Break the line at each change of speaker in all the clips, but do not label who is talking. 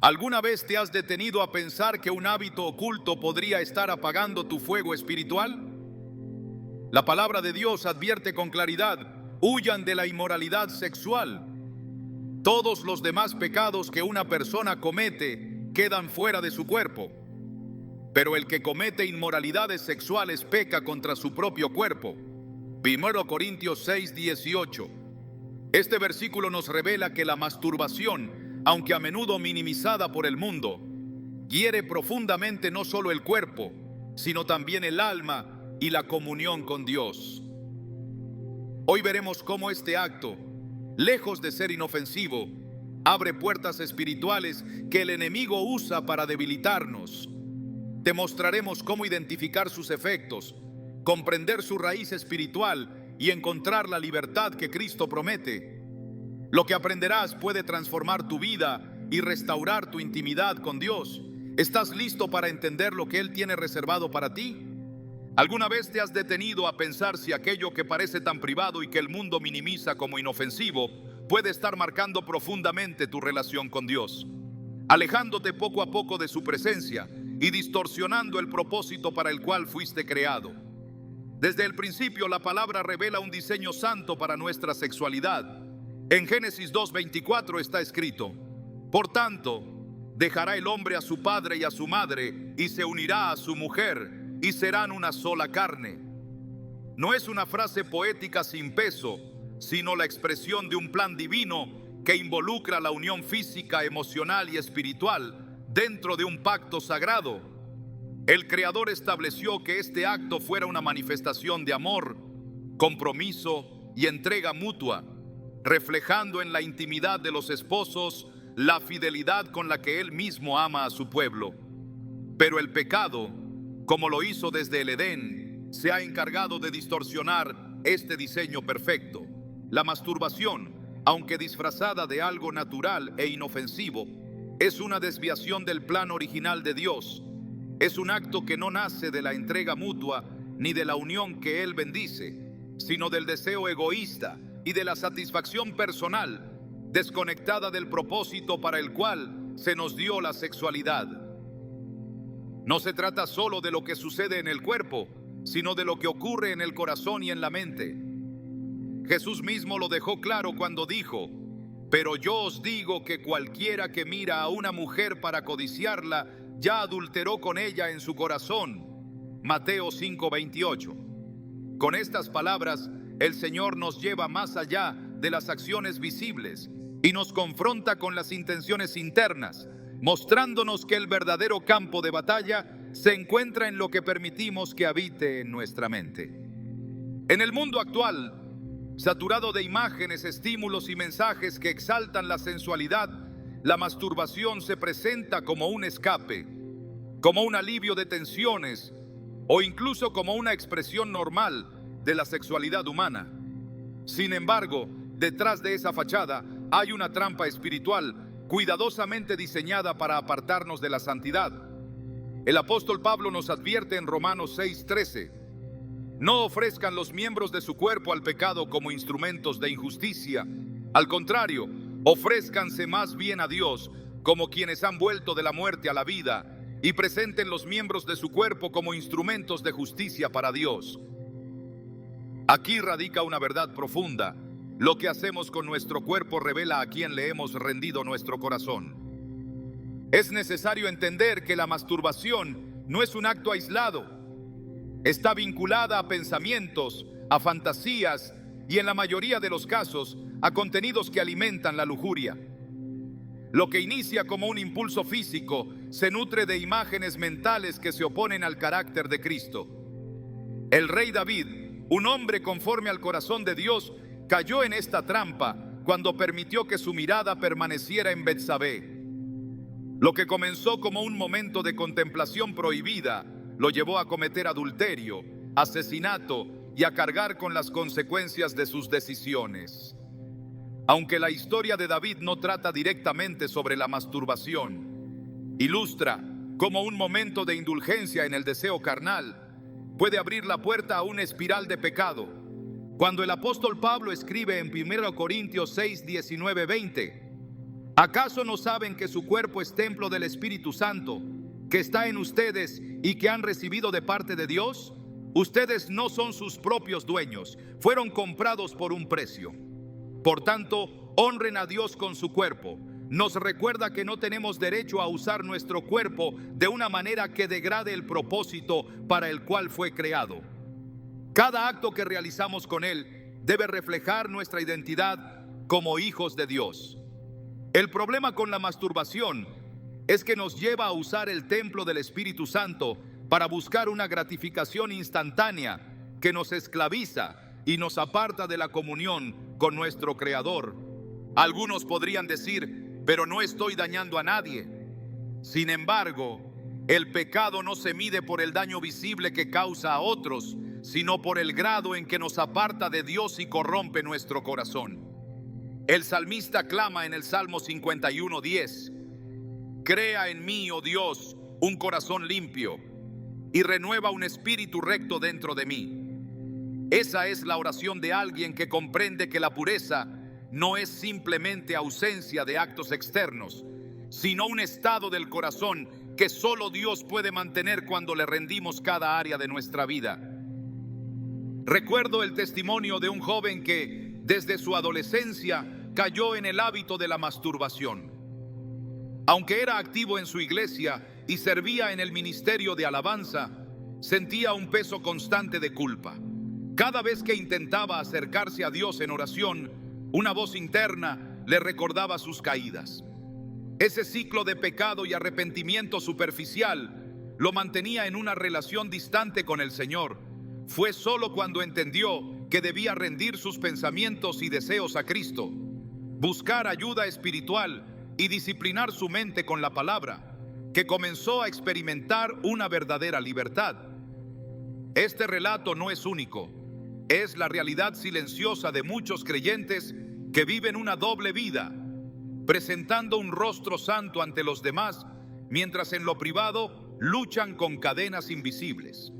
¿Alguna vez te has detenido a pensar que un hábito oculto podría estar apagando tu fuego espiritual? La palabra de Dios advierte con claridad: huyan de la inmoralidad sexual. Todos los demás pecados que una persona comete quedan fuera de su cuerpo, pero el que comete inmoralidades sexuales peca contra su propio cuerpo. 1 Corintios 6:18. Este versículo nos revela que la masturbación, aunque a menudo minimizada por el mundo, hiere profundamente no solo el cuerpo, sino también el alma y la comunión con Dios. Hoy veremos cómo este acto, lejos de ser inofensivo, abre puertas espirituales que el enemigo usa para debilitarnos. Te mostraremos cómo identificar sus efectos, comprender su raíz espiritual y encontrar la libertad que Cristo promete. Lo que aprenderás puede transformar tu vida y restaurar tu intimidad con Dios. ¿Estás listo para entender lo que Él tiene reservado para ti? ¿Alguna vez te has detenido a pensar si aquello que parece tan privado y que el mundo minimiza como inofensivo puede estar marcando profundamente tu relación con Dios, alejándote poco a poco de su presencia y distorsionando el propósito para el cual fuiste creado? Desde el principio, la palabra revela un diseño santo para nuestra sexualidad. En Génesis 2:24 está escrito: por tanto, dejará el hombre a su padre y a su madre, y se unirá a su mujer, y serán una sola carne. No es una frase poética sin peso, sino la expresión de un plan divino que involucra la unión física, emocional y espiritual dentro de un pacto sagrado. El Creador estableció que este acto fuera una manifestación de amor, compromiso y entrega mutua, reflejando en la intimidad de los esposos la fidelidad con la que Él mismo ama a su pueblo. Pero el pecado, como lo hizo desde el Edén, se ha encargado de distorsionar este diseño perfecto. La masturbación, aunque disfrazada de algo natural e inofensivo, es una desviación del plan original de Dios. Es un acto que no nace de la entrega mutua ni de la unión que Él bendice, sino del deseo egoísta y de la satisfacción personal, desconectada del propósito para el cual se nos dio la sexualidad. No se trata solo de lo que sucede en el cuerpo, sino de lo que ocurre en el corazón y en la mente. Jesús mismo lo dejó claro cuando dijo: pero yo os digo que cualquiera que mira a una mujer para codiciarla, ya adulteró con ella en su corazón. Mateo 5:28. Con estas palabras, el Señor nos lleva más allá de las acciones visibles y nos confronta con las intenciones internas, mostrándonos que el verdadero campo de batalla se encuentra en lo que permitimos que habite en nuestra mente. En el mundo actual, saturado de imágenes, estímulos y mensajes que exaltan la sensualidad, la masturbación se presenta como un escape, como un alivio de tensiones o incluso como una expresión normal de la sexualidad humana. Sin embargo, detrás de esa fachada hay una trampa espiritual cuidadosamente diseñada para apartarnos de la santidad. El apóstol Pablo nos advierte en Romanos 6:13: no ofrezcan los miembros de su cuerpo al pecado como instrumentos de injusticia. Al contrario, ofrézcanse más bien a Dios como quienes han vuelto de la muerte a la vida, y presenten los miembros de su cuerpo como instrumentos de justicia para Dios. Aquí radica una verdad profunda: lo que hacemos con nuestro cuerpo revela a quién le hemos rendido nuestro corazón. Es necesario entender que la masturbación no es un acto aislado. Está vinculada a pensamientos, a fantasías y, en la mayoría de los casos, a contenidos que alimentan la lujuria. Lo que inicia como un impulso físico se nutre de imágenes mentales que se oponen al carácter de Cristo. El rey David, un hombre conforme al corazón de Dios, cayó en esta trampa cuando permitió que su mirada permaneciera en Betsabé. Lo que comenzó como un momento de contemplación prohibida lo llevó a cometer adulterio, asesinato y a cargar con las consecuencias de sus decisiones. Aunque la historia de David no trata directamente sobre la masturbación, ilustra cómo un momento de indulgencia en el deseo carnal puede abrir la puerta a una espiral de pecado. Cuando el apóstol Pablo escribe en 1 Corintios 6:19-20: ¿Acaso no saben que su cuerpo es templo del Espíritu Santo, que está en ustedes y que han recibido de parte de Dios? Ustedes no son sus propios dueños, fueron comprados por un precio. Por tanto, honren a Dios con su cuerpo. Nos recuerda que no tenemos derecho a usar nuestro cuerpo de una manera que degrade el propósito para el cual fue creado. Cada acto que realizamos con él debe reflejar nuestra identidad como hijos de Dios. El problema con la masturbación es que nos lleva a usar el templo del Espíritu Santo para buscar una gratificación instantánea que nos esclaviza y nos aparta de la comunión con nuestro Creador. Algunos podrían decir, pero no estoy dañando a nadie. Sin embargo, el pecado no se mide por el daño visible que causa a otros, sino por el grado en que nos aparta de Dios y corrompe nuestro corazón. El salmista clama en el Salmo 51:10: Crea en mí, oh Dios, un corazón limpio y renueva un espíritu recto dentro de mí. Esa es la oración de alguien que comprende que la pureza no es simplemente ausencia de actos externos, sino un estado del corazón que solo Dios puede mantener cuando le rendimos cada área de nuestra vida. Recuerdo el testimonio de un joven que desde su adolescencia cayó en el hábito de la masturbación. Aunque era activo en su iglesia y servía en el ministerio de alabanza, sentía un peso constante de culpa. Cada vez que intentaba acercarse a Dios en oración, una voz interna le recordaba sus caídas. Ese ciclo de pecado y arrepentimiento superficial lo mantenía en una relación distante con el Señor. Fue solo cuando entendió que debía rendir sus pensamientos y deseos a Cristo, buscar ayuda espiritual y disciplinar su mente con la palabra, que comenzó a experimentar una verdadera libertad. Este relato no es único, es la realidad silenciosa de muchos creyentes que viven una doble vida, presentando un rostro santo ante los demás, mientras en lo privado luchan con cadenas invisibles.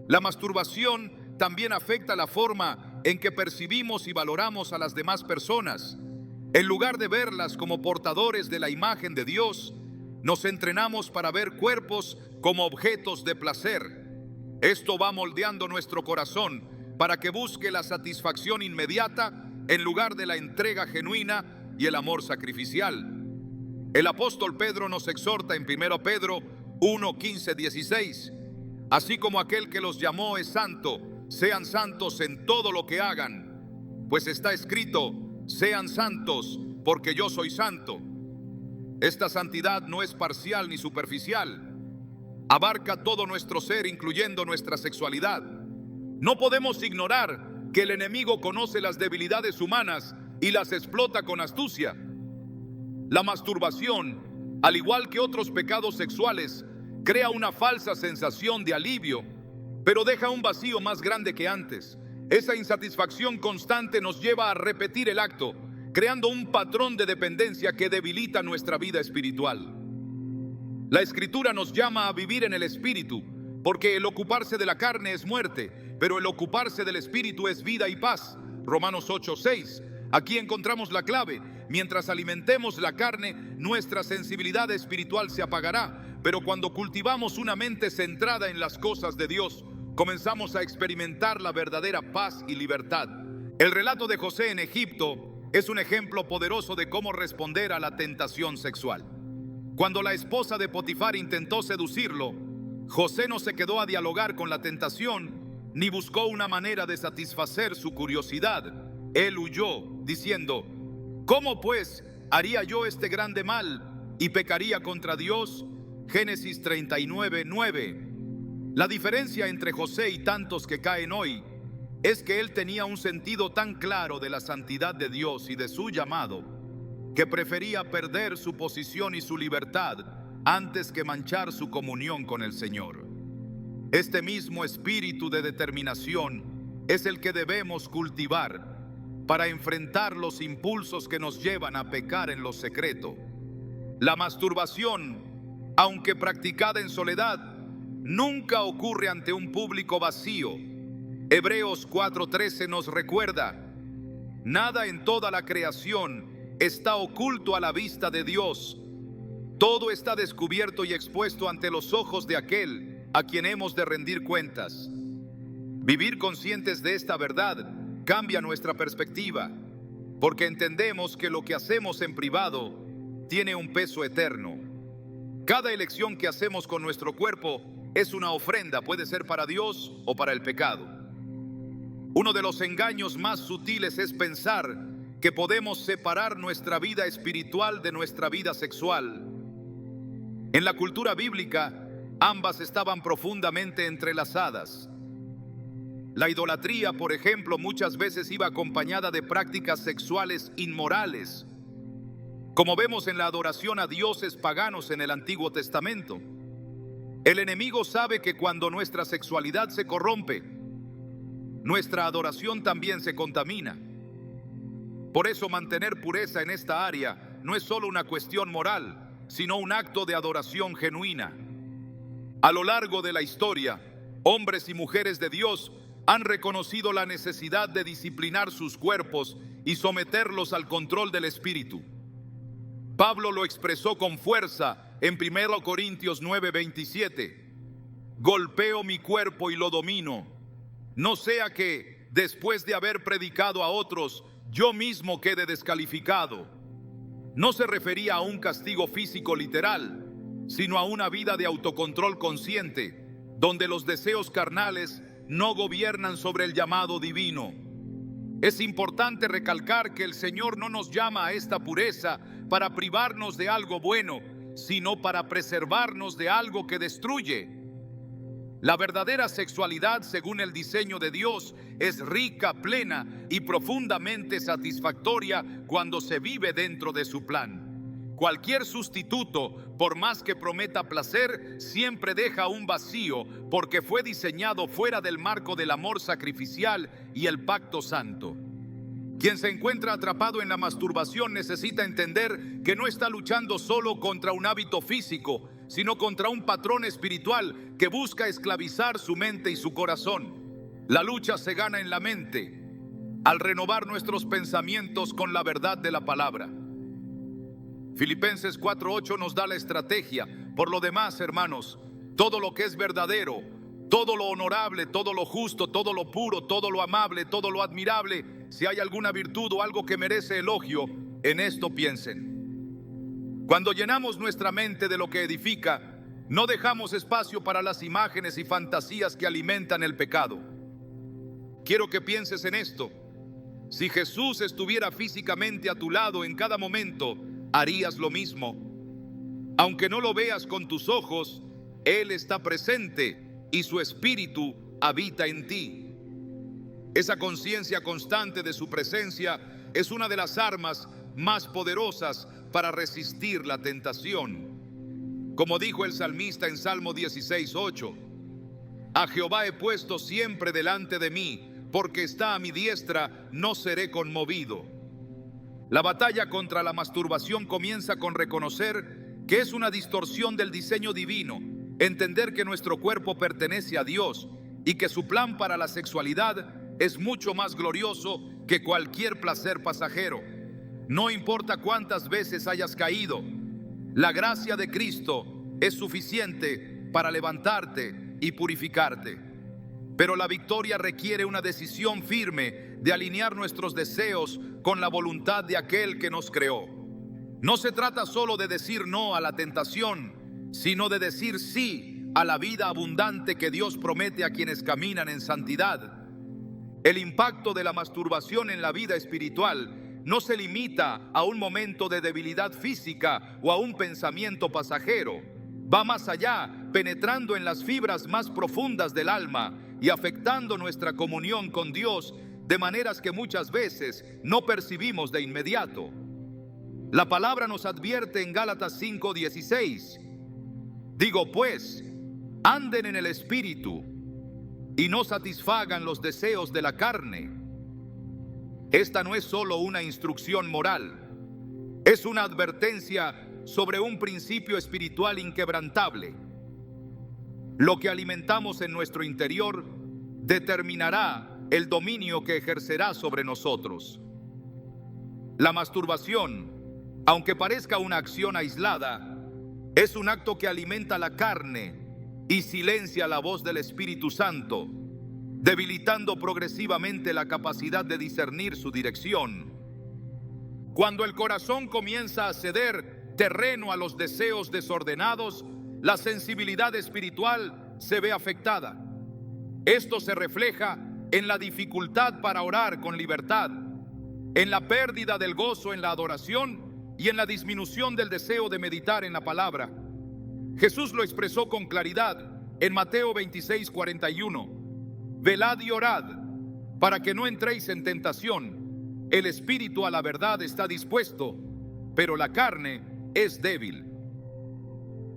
La masturbación también afecta la forma en que percibimos y valoramos a las demás personas. En lugar de verlas como portadores de la imagen de Dios, nos entrenamos para ver cuerpos como objetos de placer. Esto va moldeando nuestro corazón para que busque la satisfacción inmediata en lugar de la entrega genuina y el amor sacrificial. El apóstol Pedro nos exhorta en 1 Pedro 1, 15, 16. Así como aquel que los llamó es santo, sean santos en todo lo que hagan, pues está escrito: sean santos, porque yo soy santo. Esta santidad no es parcial ni superficial. Abarca todo nuestro ser, incluyendo nuestra sexualidad. No podemos ignorar que el enemigo conoce las debilidades humanas y las explota con astucia. La masturbación, al igual que otros pecados sexuales, crea una falsa sensación de alivio, pero deja un vacío más grande que antes. Esa insatisfacción constante nos lleva a repetir el acto, creando un patrón de dependencia que debilita nuestra vida espiritual. La Escritura nos llama a vivir en el Espíritu, porque el ocuparse de la carne es muerte, pero el ocuparse del Espíritu es vida y paz. Romanos 8:6. Aquí encontramos la clave. Mientras alimentemos la carne, nuestra sensibilidad espiritual se apagará, pero cuando cultivamos una mente centrada en las cosas de Dios, comenzamos a experimentar la verdadera paz y libertad. El relato de José en Egipto es un ejemplo poderoso de cómo responder a la tentación sexual. Cuando la esposa de Potifar intentó seducirlo, José no se quedó a dialogar con la tentación, ni buscó una manera de satisfacer su curiosidad. Él huyó, diciendo: ¿cómo pues haría yo este grande mal y pecaría contra Dios? Génesis 39:9. La diferencia entre José y tantos que caen hoy es que él tenía un sentido tan claro de la santidad de Dios y de su llamado, que prefería perder su posición y su libertad antes que manchar su comunión con el Señor. Este mismo espíritu de determinación es el que debemos cultivar para enfrentar los impulsos que nos llevan a pecar en lo secreto. La masturbación, aunque practicada en soledad, nunca ocurre ante un público vacío. Hebreos 4:13 nos recuerda: nada en toda la creación está oculto a la vista de Dios. Todo está descubierto y expuesto ante los ojos de aquel a quien hemos de rendir cuentas. Vivir conscientes de esta verdad cambia nuestra perspectiva, porque entendemos que lo que hacemos en privado tiene un peso eterno. Cada elección que hacemos con nuestro cuerpo es una ofrenda, puede ser para Dios o para el pecado. Uno de los engaños más sutiles es pensar que podemos separar nuestra vida espiritual de nuestra vida sexual. En la cultura bíblica, ambas estaban profundamente entrelazadas. La idolatría, por ejemplo, muchas veces iba acompañada de prácticas sexuales inmorales, como vemos en la adoración a dioses paganos en el Antiguo Testamento. El enemigo sabe que cuando nuestra sexualidad se corrompe, nuestra adoración también se contamina. Por eso mantener pureza en esta área no es solo una cuestión moral, sino un acto de adoración genuina. A lo largo de la historia, hombres y mujeres de Dios han reconocido la necesidad de disciplinar sus cuerpos y someterlos al control del Espíritu. Pablo lo expresó con fuerza en 1 Corintios 9:27. Golpeo mi cuerpo y lo domino, no sea que, después de haber predicado a otros, yo mismo quede descalificado. No se refería a un castigo físico literal, sino a una vida de autocontrol consciente, donde los deseos carnales no gobiernan sobre el llamado divino. Es importante recalcar que el Señor no nos llama a esta pureza para privarnos de algo bueno, sino para preservarnos de algo que destruye. La verdadera sexualidad, según el diseño de Dios, es rica, plena y profundamente satisfactoria cuando se vive dentro de su plan. Cualquier sustituto, por más que prometa placer, siempre deja un vacío, porque fue diseñado fuera del marco del amor sacrificial y el pacto santo. Quien se encuentra atrapado en la masturbación necesita entender que no está luchando solo contra un hábito físico, sino contra un patrón espiritual que busca esclavizar su mente y su corazón. La lucha se gana en la mente, al renovar nuestros pensamientos con la verdad de la palabra. Filipenses 4:8 nos da la estrategia. Por lo demás, hermanos, todo lo que es verdadero, todo lo honorable, todo lo justo, todo lo puro, todo lo amable, todo lo admirable, si hay alguna virtud o algo que merece elogio, en esto piensen. Cuando llenamos nuestra mente de lo que edifica, no dejamos espacio para las imágenes y fantasías que alimentan el pecado. Quiero que pienses en esto. Si Jesús estuviera físicamente a tu lado en cada momento, harías lo mismo. Aunque no lo veas con tus ojos, Él está presente y su espíritu habita en ti. Esa conciencia constante de su presencia es una de las armas más poderosas para resistir la tentación. Como dijo el salmista en Salmo 16:8, a Jehová he puesto siempre delante de mí, porque está a mi diestra, no seré conmovido. La batalla contra la masturbación comienza con reconocer que es una distorsión del diseño divino, entender que nuestro cuerpo pertenece a Dios y que su plan para la sexualidad es mucho más glorioso que cualquier placer pasajero. No importa cuántas veces hayas caído, la gracia de Cristo es suficiente para levantarte y purificarte. Pero la victoria requiere una decisión firme de alinear nuestros deseos con la voluntad de aquel que nos creó. No se trata solo de decir no a la tentación, sino de decir sí a la vida abundante que Dios promete a quienes caminan en santidad. El impacto de la masturbación en la vida espiritual no se limita a un momento de debilidad física o a un pensamiento pasajero. Va más allá, penetrando en las fibras más profundas del alma y afectando nuestra comunión con Dios de maneras que muchas veces no percibimos de inmediato. La palabra nos advierte en Gálatas 5:16. Digo pues, anden en el Espíritu y no satisfagan los deseos de la carne. Esta no es solo una instrucción moral, es una advertencia sobre un principio espiritual inquebrantable. Lo que alimentamos en nuestro interior determinará el dominio que ejercerá sobre nosotros. La masturbación, aunque parezca una acción aislada, es un acto que alimenta la carne y silencia la voz del Espíritu Santo, debilitando progresivamente la capacidad de discernir su dirección. Cuando el corazón comienza a ceder terreno a los deseos desordenados, la sensibilidad espiritual se ve afectada. Esto se refleja en la dificultad para orar con libertad, en la pérdida del gozo en la adoración y en la disminución del deseo de meditar en la palabra. Jesús lo expresó con claridad en Mateo 26:41. Velad y orad, para que no entréis en tentación. El espíritu a la verdad está dispuesto, pero la carne es débil.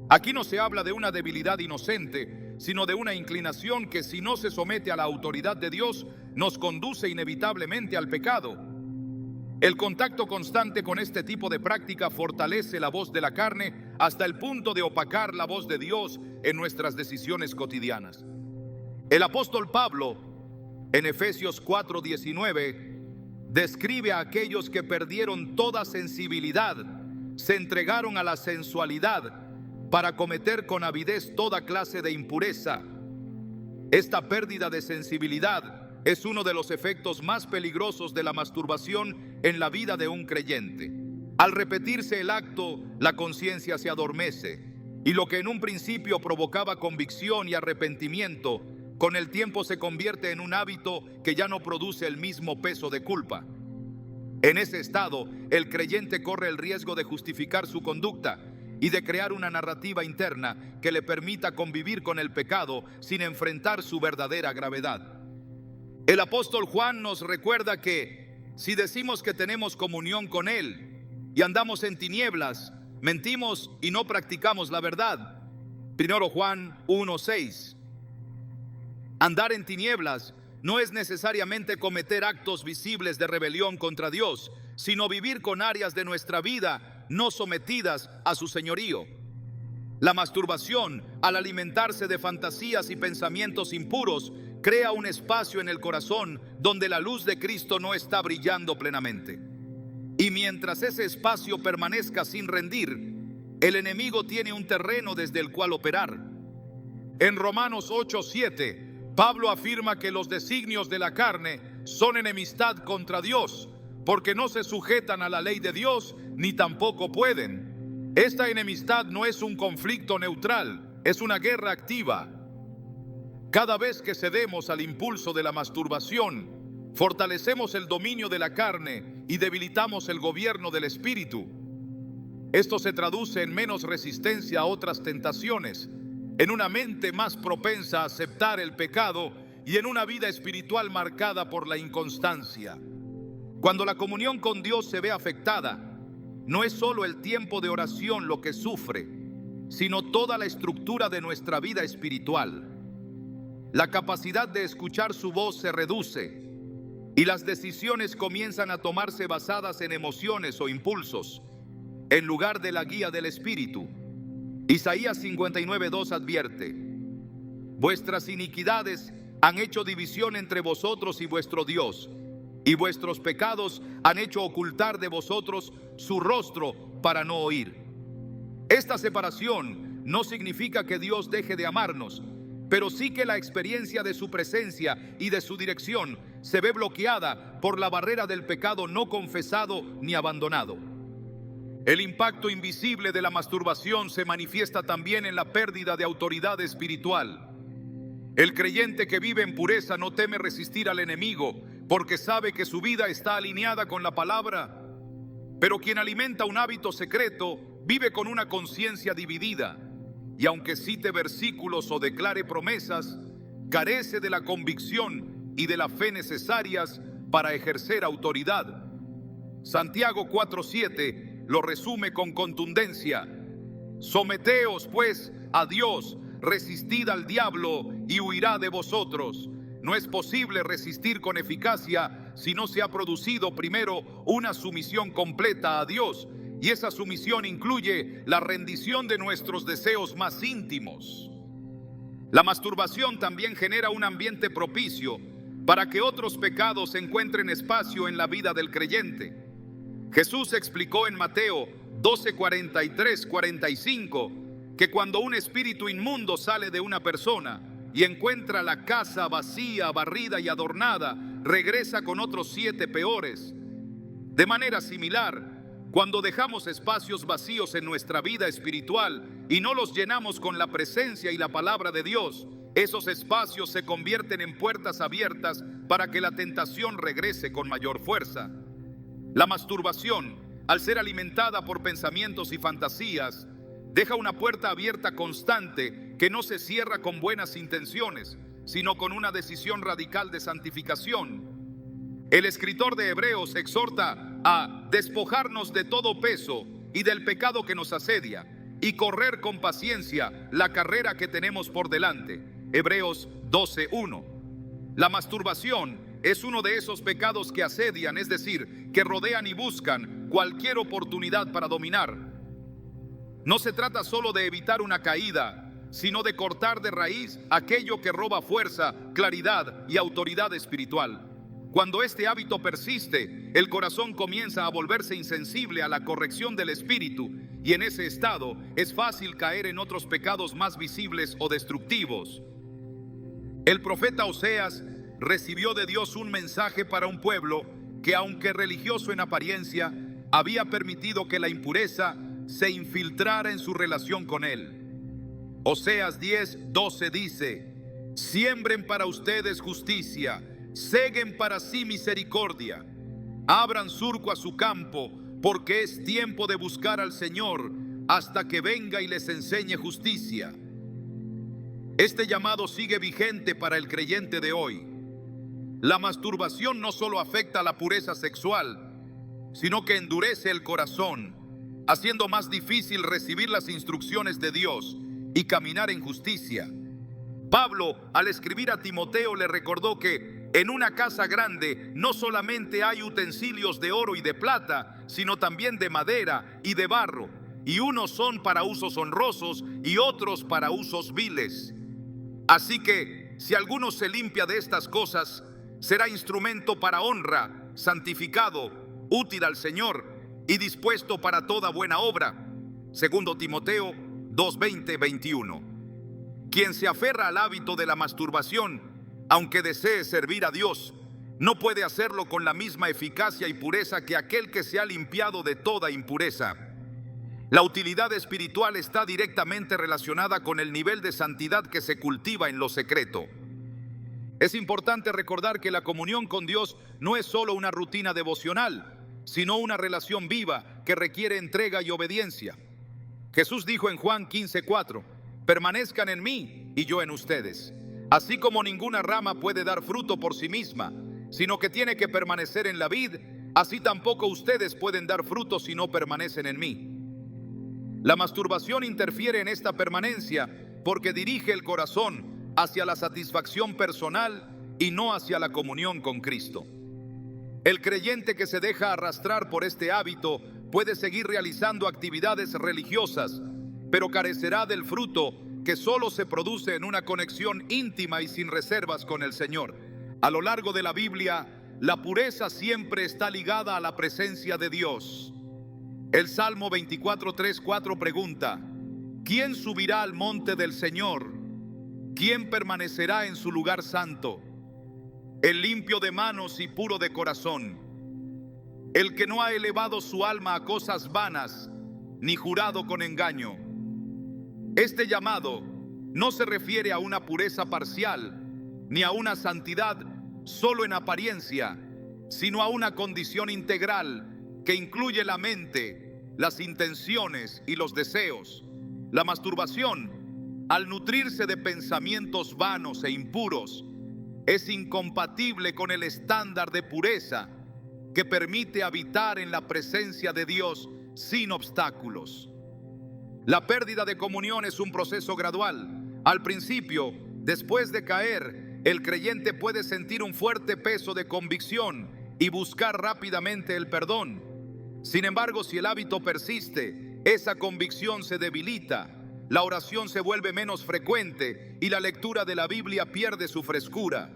Aquí no se habla de una debilidad inocente, sino de una inclinación que, si no se somete a la autoridad de Dios, nos conduce inevitablemente al pecado. El contacto constante con este tipo de práctica fortalece la voz de la carne hasta el punto de opacar la voz de Dios en nuestras decisiones cotidianas. El apóstol Pablo, en Efesios 4:19, describe a aquellos que perdieron toda sensibilidad, se entregaron a la sensualidad para cometer con avidez toda clase de impureza. Esta pérdida de sensibilidad es uno de los efectos más peligrosos de la masturbación en la vida de un creyente. Al repetirse el acto, la conciencia se adormece, y lo que en un principio provocaba convicción y arrepentimiento, con el tiempo se convierte en un hábito que ya no produce el mismo peso de culpa. En ese estado, el creyente corre el riesgo de justificar su conducta y de crear una narrativa interna que le permita convivir con el pecado sin enfrentar su verdadera gravedad. El apóstol Juan nos recuerda que si decimos que tenemos comunión con Él y andamos en tinieblas, mentimos y no practicamos la verdad. 1 Juan 1:6. Andar en tinieblas no es necesariamente cometer actos visibles de rebelión contra Dios, sino vivir con áreas de nuestra vida no sometidas a su señorío. La masturbación, al alimentarse de fantasías y pensamientos impuros, crea un espacio en el corazón donde la luz de Cristo no está brillando plenamente. Y mientras ese espacio permanezca sin rendir, el enemigo tiene un terreno desde el cual operar. En Romanos 8:7, Pablo afirma que los designios de la carne son enemistad contra Dios, porque no se sujetan a la ley de Dios, ni tampoco pueden. Esta enemistad no es un conflicto neutral, es una guerra activa. Cada vez que cedemos al impulso de la masturbación, fortalecemos el dominio de la carne y debilitamos el gobierno del espíritu. Esto se traduce en menos resistencia a otras tentaciones, en una mente más propensa a aceptar el pecado y en una vida espiritual marcada por la inconstancia. Cuando la comunión con Dios se ve afectada, no es solo el tiempo de oración lo que sufre, sino toda la estructura de nuestra vida espiritual. La capacidad de escuchar su voz se reduce y las decisiones comienzan a tomarse basadas en emociones o impulsos, en lugar de la guía del Espíritu. Isaías 59:2 advierte: vuestras iniquidades han hecho división entre vosotros y vuestro Dios, y vuestros pecados han hecho ocultar de vosotros su rostro para no oír. Esta separación no significa que Dios deje de amarnos, pero sí que la experiencia de su presencia y de su dirección se ve bloqueada por la barrera del pecado no confesado ni abandonado. El impacto invisible de la masturbación se manifiesta también en la pérdida de autoridad espiritual. El creyente que vive en pureza no teme resistir al enemigo, porque sabe que su vida está alineada con la palabra. Pero quien alimenta un hábito secreto vive con una conciencia dividida, y aunque cite versículos o declare promesas, carece de la convicción y de la fe necesarias para ejercer autoridad. Santiago 4:7 lo resume con contundencia: someteos pues a Dios, resistid al diablo y huirá de vosotros. No es posible resistir con eficacia si no se ha producido primero una sumisión completa a Dios, y esa sumisión incluye la rendición de nuestros deseos más íntimos. La masturbación también genera un ambiente propicio para que otros pecados encuentren espacio en la vida del creyente. Jesús explicó en Mateo 12:43-45 que cuando un espíritu inmundo sale de una persona y encuentra la casa vacía, barrida y adornada, regresa con otros 7 peores. De manera similar, cuando dejamos espacios vacíos en nuestra vida espiritual y no los llenamos con la presencia y la palabra de Dios, esos espacios se convierten en puertas abiertas para que la tentación regrese con mayor fuerza. La masturbación, al ser alimentada por pensamientos y fantasías, deja una puerta abierta constante que no se cierra con buenas intenciones, sino con una decisión radical de santificación. El escritor de Hebreos exhorta a despojarnos de todo peso y del pecado que nos asedia y correr con paciencia la carrera que tenemos por delante. Hebreos 12:1. La masturbación es uno de esos pecados que asedian, es decir, que rodean y buscan cualquier oportunidad para dominar. No se trata solo de evitar una caída, sino de cortar de raíz aquello que roba fuerza, claridad y autoridad espiritual. Cuando este hábito persiste, el corazón comienza a volverse insensible a la corrección del espíritu, y en ese estado es fácil caer en otros pecados más visibles o destructivos. El profeta Oseas recibió de Dios un mensaje para un pueblo que, aunque religioso en apariencia, había permitido que la impureza se infiltrara en su relación con él. Oseas 10:12 dice: siembren para ustedes justicia, seguen para sí misericordia, abran surco a su campo, porque es tiempo de buscar al Señor hasta que venga y les enseñe justicia. Este llamado sigue vigente para el creyente de hoy. La masturbación no solo afecta a la pureza sexual, sino que endurece el corazón, haciendo más difícil recibir las instrucciones de Dios y caminar en justicia. Pablo, al escribir a Timoteo, le recordó que en una casa grande no solamente hay utensilios de oro y de plata, sino también de madera y de barro, y unos son para usos honrosos y otros para usos viles. Así que, si alguno se limpia de estas cosas, será instrumento para honra, santificado, útil al Señor y dispuesto para toda buena obra. Segundo Timoteo 2:20-21. Quien se aferra al hábito de la masturbación, aunque desee servir a Dios, no puede hacerlo con la misma eficacia y pureza que aquel que se ha limpiado de toda impureza. La utilidad espiritual está directamente relacionada con el nivel de santidad que se cultiva en lo secreto. Es importante recordar que la comunión con Dios no es solo una rutina devocional, sino una relación viva que requiere entrega y obediencia. Jesús dijo en Juan 15:4: permanezcan en mí y yo en ustedes. Así como ninguna rama puede dar fruto por sí misma, sino que tiene que permanecer en la vid, así tampoco ustedes pueden dar fruto si no permanecen en mí. La masturbación interfiere en esta permanencia porque dirige el corazón hacia la satisfacción personal y no hacia la comunión con Cristo. El creyente que se deja arrastrar por este hábito puede seguir realizando actividades religiosas, pero carecerá del fruto que solo se produce en una conexión íntima y sin reservas con el Señor. A lo largo de la Biblia, la pureza siempre está ligada a la presencia de Dios. El Salmo 24:3-4 pregunta: ¿quién subirá al monte del Señor? ¿Quién permanecerá en su lugar santo? El limpio de manos y puro de corazón, el que no ha elevado su alma a cosas vanas, ni jurado con engaño. Este llamado no se refiere a una pureza parcial, ni a una santidad solo en apariencia, sino a una condición integral que incluye la mente, las intenciones y los deseos. La masturbación, al nutrirse de pensamientos vanos e impuros, es incompatible con el estándar de pureza que permite habitar en la presencia de Dios sin obstáculos. La pérdida de comunión es un proceso gradual. Al principio, después de caer, el creyente puede sentir un fuerte peso de convicción y buscar rápidamente el perdón. Sin embargo, si el hábito persiste, esa convicción se debilita, la oración se vuelve menos frecuente y la lectura de la Biblia pierde su frescura.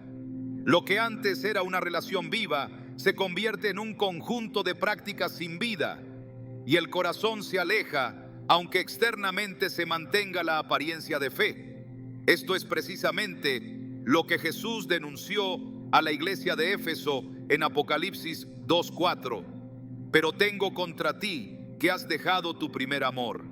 Lo que antes era una relación viva se convierte en un conjunto de prácticas sin vida y el corazón se aleja, aunque externamente se mantenga la apariencia de fe. Esto es precisamente lo que Jesús denunció a la iglesia de Éfeso en Apocalipsis 2:4. Pero tengo contra ti que has dejado tu primer amor.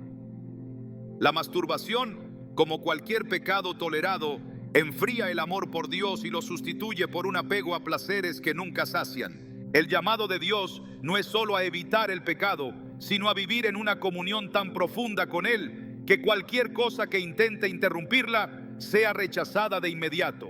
La masturbación, como cualquier pecado tolerado, enfría el amor por Dios y lo sustituye por un apego a placeres que nunca sacian. El llamado de Dios no es solo a evitar el pecado, sino a vivir en una comunión tan profunda con Él que cualquier cosa que intente interrumpirla sea rechazada de inmediato.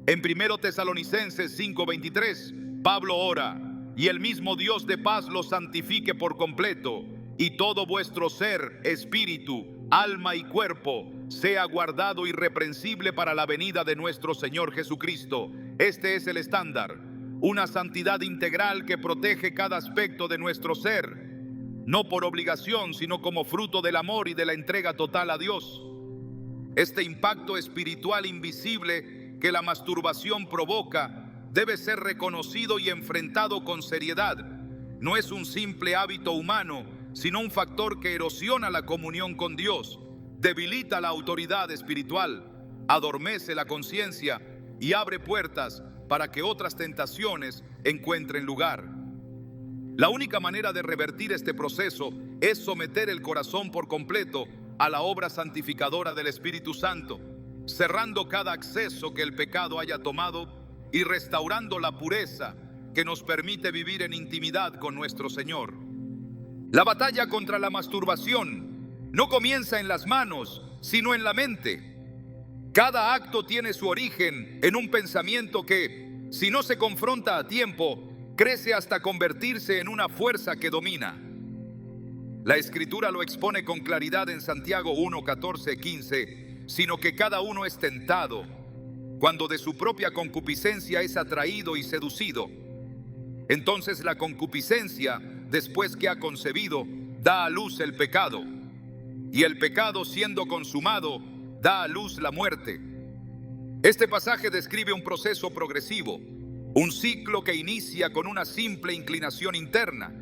En 1 Tesalonicenses 5:23, Pablo ora: y el mismo Dios de paz los santifique por completo, y todo vuestro ser, espíritu, alma y cuerpo sea guardado irreprensible para la venida de nuestro Señor Jesucristo. Este es el estándar, una santidad integral que protege cada aspecto de nuestro ser, no por obligación, sino como fruto del amor y de la entrega total a Dios. Este impacto espiritual invisible que la masturbación provoca debe ser reconocido y enfrentado con seriedad. No es un simple hábito humano, sino un factor que erosiona la comunión con Dios, debilita la autoridad espiritual, adormece la conciencia y abre puertas para que otras tentaciones encuentren lugar. La única manera de revertir este proceso es someter el corazón por completo a la obra santificadora del Espíritu Santo, cerrando cada acceso que el pecado haya tomado y restaurando la pureza que nos permite vivir en intimidad con nuestro Señor. La batalla contra la masturbación no comienza en las manos, sino en la mente. Cada acto tiene su origen en un pensamiento que, si no se confronta a tiempo, crece hasta convertirse en una fuerza que domina. La Escritura lo expone con claridad en Santiago 1:14-15, sino que cada uno es tentado cuando de su propia concupiscencia es atraído y seducido. Entonces la concupiscencia, después que ha concebido, da a luz el pecado, y el pecado, siendo consumado, da a luz la muerte. Este pasaje describe un proceso progresivo, un ciclo que inicia con una simple inclinación interna,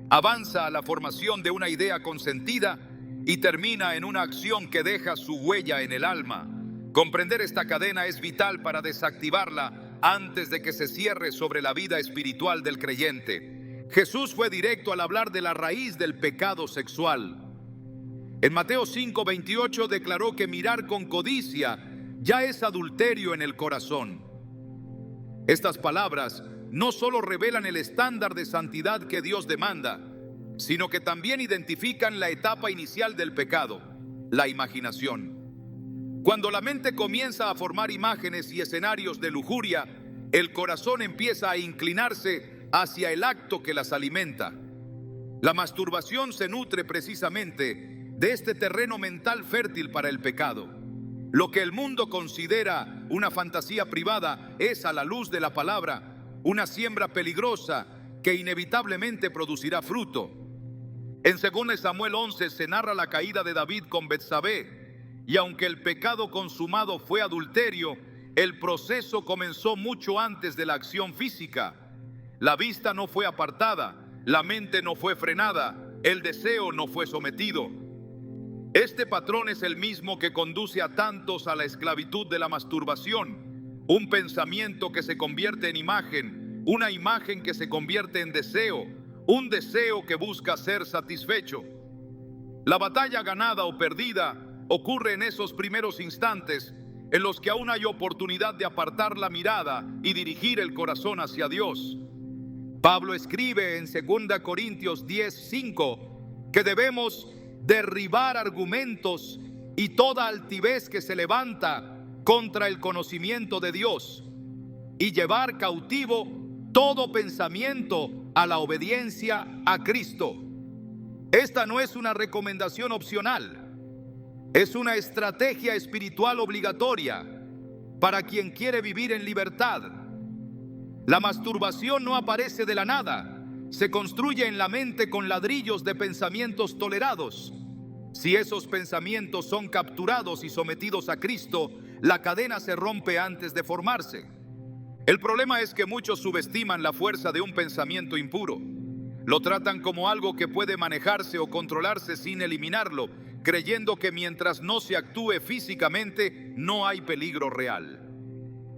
avanza a la formación de una idea consentida y termina en una acción que deja su huella en el alma. Comprender esta cadena es vital para desactivarla antes de que se cierre sobre la vida espiritual del creyente. Jesús fue directo al hablar de la raíz del pecado sexual. En Mateo 5:28 declaró que mirar con codicia ya es adulterio en el corazón. Estas palabras no solo revelan el estándar de santidad que Dios demanda, sino que también identifican la etapa inicial del pecado, la imaginación. Cuando la mente comienza a formar imágenes y escenarios de lujuria, el corazón empieza a inclinarse hacia el acto que las alimenta. La masturbación se nutre precisamente de este terreno mental fértil para el pecado. Lo que el mundo considera una fantasía privada es, a la luz de la palabra, una siembra peligrosa que inevitablemente producirá fruto. En 2 Samuel 11 se narra la caída de David con Betsabé, y aunque el pecado consumado fue adulterio, el proceso comenzó mucho antes de la acción física. La vista no fue apartada, la mente no fue frenada, el deseo no fue sometido. Este patrón es el mismo que conduce a tantos a la esclavitud de la masturbación, un pensamiento que se convierte en imagen, una imagen que se convierte en deseo, un deseo que busca ser satisfecho. La batalla ganada o perdida ocurre en esos primeros instantes en los que aún hay oportunidad de apartar la mirada y dirigir el corazón hacia Dios. Pablo escribe en 2 Corintios 10:5 que debemos derribar argumentos y toda altivez que se levanta contra el conocimiento de Dios y llevar cautivo todo pensamiento a la obediencia a Cristo. Esta no es una recomendación opcional, es una estrategia espiritual obligatoria para quien quiere vivir en libertad. La masturbación no aparece de la nada, se construye en la mente con ladrillos de pensamientos tolerados. Si esos pensamientos son capturados y sometidos a Cristo, la cadena se rompe antes de formarse. El problema es que muchos subestiman la fuerza de un pensamiento impuro. Lo tratan como algo que puede manejarse o controlarse sin eliminarlo, creyendo que mientras no se actúe físicamente, no hay peligro real.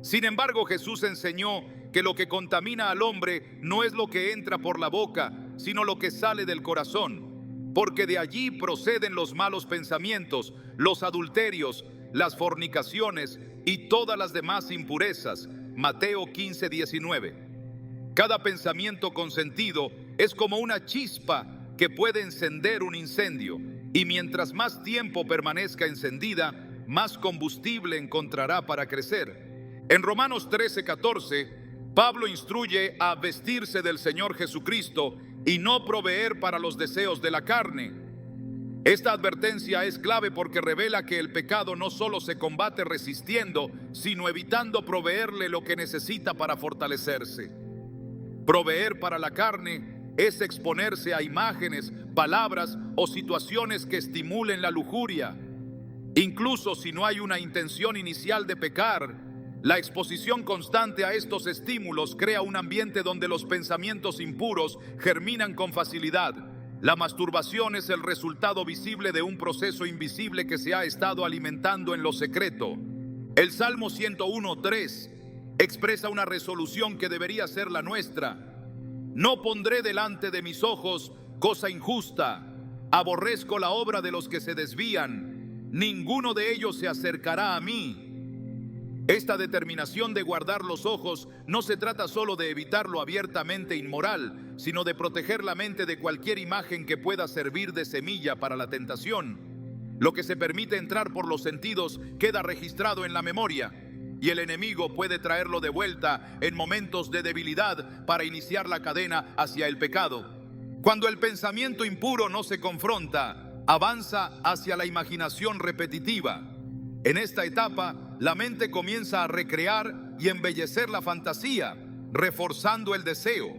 Sin embargo, Jesús enseñó que lo que contamina al hombre no es lo que entra por la boca, sino lo que sale del corazón, porque de allí proceden los malos pensamientos, los adulterios, las fornicaciones y todas las demás impurezas. Mateo 15:19. Cada pensamiento consentido es como una chispa que puede encender un incendio, y mientras más tiempo permanezca encendida, más combustible encontrará para crecer. En Romanos 13:14, Pablo instruye a vestirse del Señor Jesucristo y no proveer para los deseos de la carne. Esta advertencia es clave porque revela que el pecado no solo se combate resistiendo, sino evitando proveerle lo que necesita para fortalecerse. Proveer para la carne es exponerse a imágenes, palabras o situaciones que estimulen la lujuria. Incluso si no hay una intención inicial de pecar, la exposición constante a estos estímulos crea un ambiente donde los pensamientos impuros germinan con facilidad. La masturbación es el resultado visible de un proceso invisible que se ha estado alimentando en lo secreto. El Salmo 101:3 expresa una resolución que debería ser la nuestra. No pondré delante de mis ojos cosa injusta. Aborrezco la obra de los que se desvían. Ninguno de ellos se acercará a mí. Esta determinación de guardar los ojos no se trata solo de evitar lo abiertamente inmoral, sino de proteger la mente de cualquier imagen que pueda servir de semilla para la tentación. Lo que se permite entrar por los sentidos queda registrado en la memoria, y el enemigo puede traerlo de vuelta en momentos de debilidad para iniciar la cadena hacia el pecado. Cuando el pensamiento impuro no se confronta, avanza hacia la imaginación repetitiva. En esta etapa, la mente comienza a recrear y embellecer la fantasía, reforzando el deseo.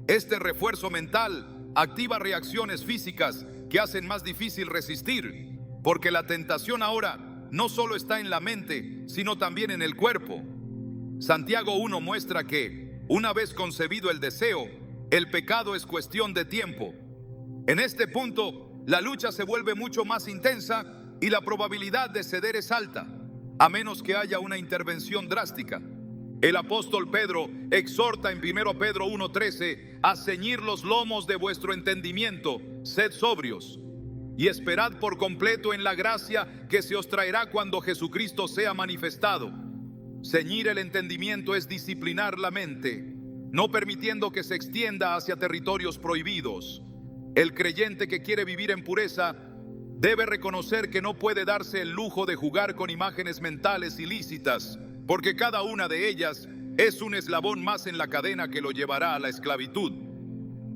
Este refuerzo mental activa reacciones físicas que hacen más difícil resistir, porque la tentación ahora no solo está en la mente, sino también en el cuerpo. Santiago 1 muestra que, una vez concebido el deseo, el pecado es cuestión de tiempo. En este punto, la lucha se vuelve mucho más intensa y la probabilidad de ceder es alta, a menos que haya una intervención drástica. El apóstol Pedro exhorta en 1 Pedro 1:13 a ceñir los lomos de vuestro entendimiento, sed sobrios, y esperad por completo en la gracia que se os traerá cuando Jesucristo sea manifestado. Ceñir el entendimiento es disciplinar la mente, no permitiendo que se extienda hacia territorios prohibidos. El creyente que quiere vivir en pureza debe reconocer que no puede darse el lujo de jugar con imágenes mentales ilícitas, porque cada una de ellas es un eslabón más en la cadena que lo llevará a la esclavitud.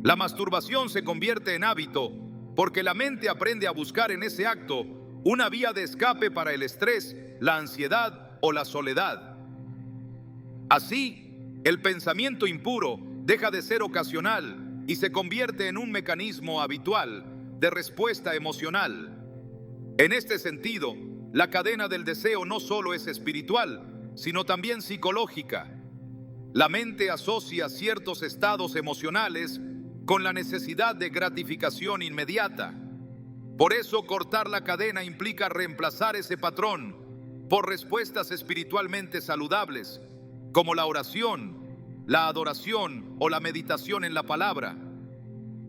La masturbación se convierte en hábito porque la mente aprende a buscar en ese acto una vía de escape para el estrés, la ansiedad o la soledad. Así, el pensamiento impuro deja de ser ocasional y se convierte en un mecanismo habitual de respuesta emocional. En este sentido, la cadena del deseo no solo es espiritual, sino también psicológica. La mente asocia ciertos estados emocionales con la necesidad de gratificación inmediata. Por eso, cortar la cadena implica reemplazar ese patrón por respuestas espiritualmente saludables, como la oración, la adoración o la meditación en la palabra.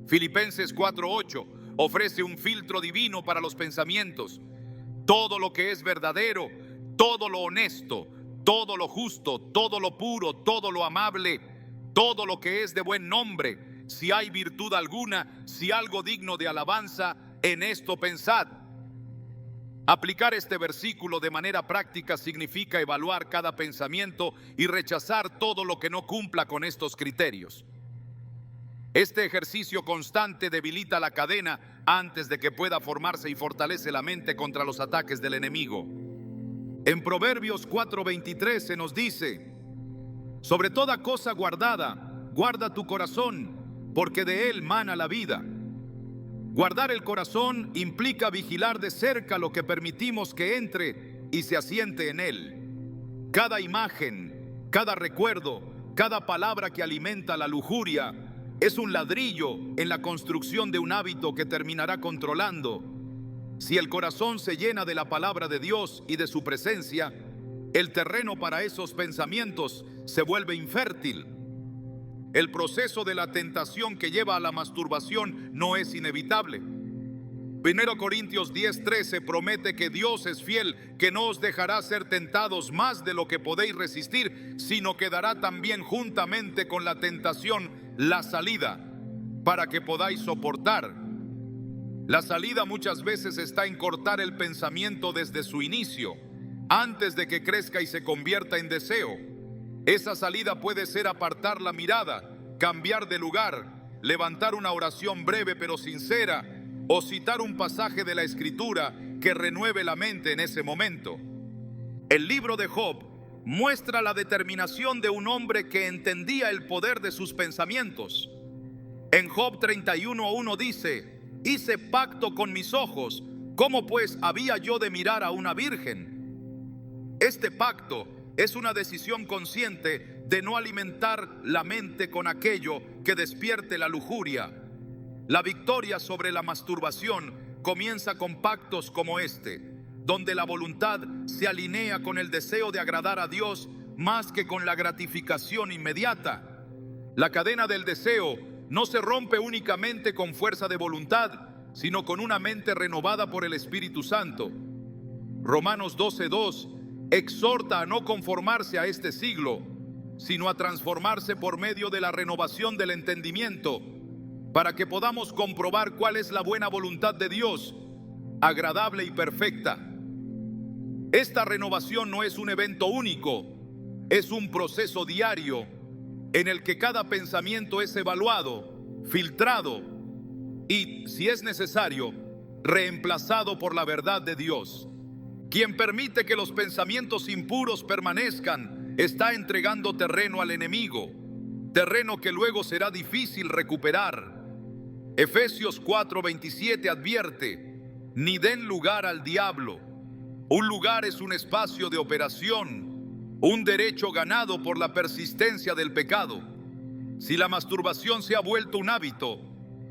Filipenses 4:8 ofrece un filtro divino para los pensamientos. Todo lo que es verdadero, todo lo honesto, todo lo justo, todo lo puro, todo lo amable, todo lo que es de buen nombre, si hay virtud alguna, si algo digno de alabanza, en esto pensad. Aplicar este versículo de manera práctica significa evaluar cada pensamiento y rechazar todo lo que no cumpla con estos criterios. Este ejercicio constante debilita la cadena antes de que pueda formarse y fortalece la mente contra los ataques del enemigo. En Proverbios 4:23 se nos dice: sobre toda cosa guardada, guarda tu corazón, porque de él mana la vida. Guardar el corazón implica vigilar de cerca lo que permitimos que entre y se asiente en él. Cada imagen, Cada recuerdo, cada palabra que alimenta la lujuria es un ladrillo en la construcción de un hábito que terminará controlando. Si el corazón se llena de la palabra de Dios y de su presencia, el terreno para esos pensamientos se vuelve infértil. El proceso de la tentación que lleva a la masturbación no es inevitable. 1 Corintios 10:13 promete que Dios es fiel, que no os dejará ser tentados más de lo que podéis resistir, sino que dará también juntamente con la tentación la salida, para que podáis soportar. La salida muchas veces está en cortar el pensamiento desde su inicio, antes de que crezca y se convierta en deseo. Esa salida puede ser apartar la mirada, cambiar de lugar, levantar una oración breve pero sincera, o citar un pasaje de la Escritura que renueve la mente en ese momento. El libro de Job muestra la determinación de un hombre que entendía el poder de sus pensamientos. En Job 31:1 dice: hice pacto con mis ojos, ¿cómo pues había yo de mirar a una virgen? Este pacto es una decisión consciente de no alimentar la mente con aquello que despierte la lujuria. La victoria sobre la masturbación comienza con pactos como este, donde la voluntad se alinea con el deseo de agradar a Dios más que con la gratificación inmediata. La cadena del deseo no se rompe únicamente con fuerza de voluntad, sino con una mente renovada por el Espíritu Santo. Romanos 12:2 exhorta a no conformarse a este siglo, sino a transformarse por medio de la renovación del entendimiento, para que podamos comprobar cuál es la buena voluntad de Dios, agradable y perfecta. Esta renovación no es un evento único, es un proceso diario en el que cada pensamiento es evaluado, filtrado y, si es necesario, reemplazado por la verdad de Dios. Quien permite que los pensamientos impuros permanezcan está entregando terreno al enemigo, terreno que luego será difícil recuperar. Efesios 4:27 advierte: ni den lugar al diablo. Un lugar es un espacio de operación, un derecho ganado por la persistencia del pecado. Si la masturbación se ha vuelto un hábito,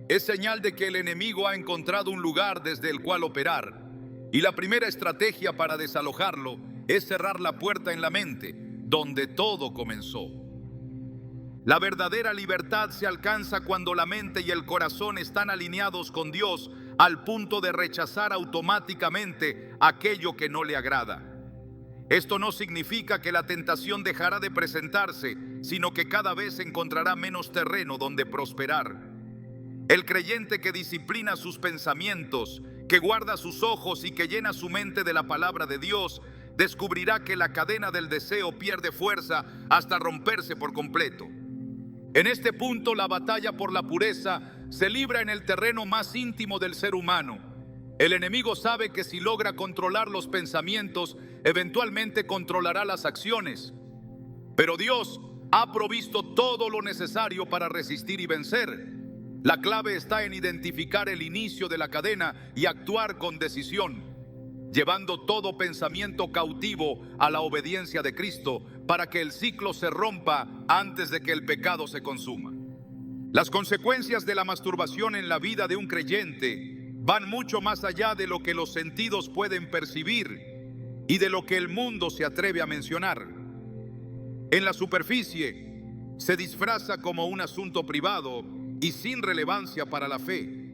es señal de que el enemigo ha encontrado un lugar desde el cual operar. Y la primera estrategia para desalojarlo es cerrar la puerta en la mente, donde todo comenzó. La verdadera libertad se alcanza cuando la mente y el corazón están alineados con Dios al punto de rechazar automáticamente aquello que no le agrada. Esto no significa que la tentación dejará de presentarse, sino que cada vez encontrará menos terreno donde prosperar. El creyente que disciplina sus pensamientos, que guarda sus ojos y que llena su mente de la palabra de Dios, descubrirá que la cadena del deseo pierde fuerza hasta romperse por completo. En este punto, la batalla por la pureza se libra en el terreno más íntimo del ser humano. El enemigo sabe que si logra controlar los pensamientos, eventualmente controlará las acciones. Pero Dios ha provisto todo lo necesario para resistir y vencer. La clave está en identificar el inicio de la cadena y actuar con decisión, llevando todo pensamiento cautivo a la obediencia de Cristo para que el ciclo se rompa antes de que el pecado se consuma. Las consecuencias de la masturbación en la vida de un creyente van mucho más allá de lo que los sentidos pueden percibir y de lo que el mundo se atreve a mencionar. En la superficie se disfraza como un asunto privado y sin relevancia para la fe,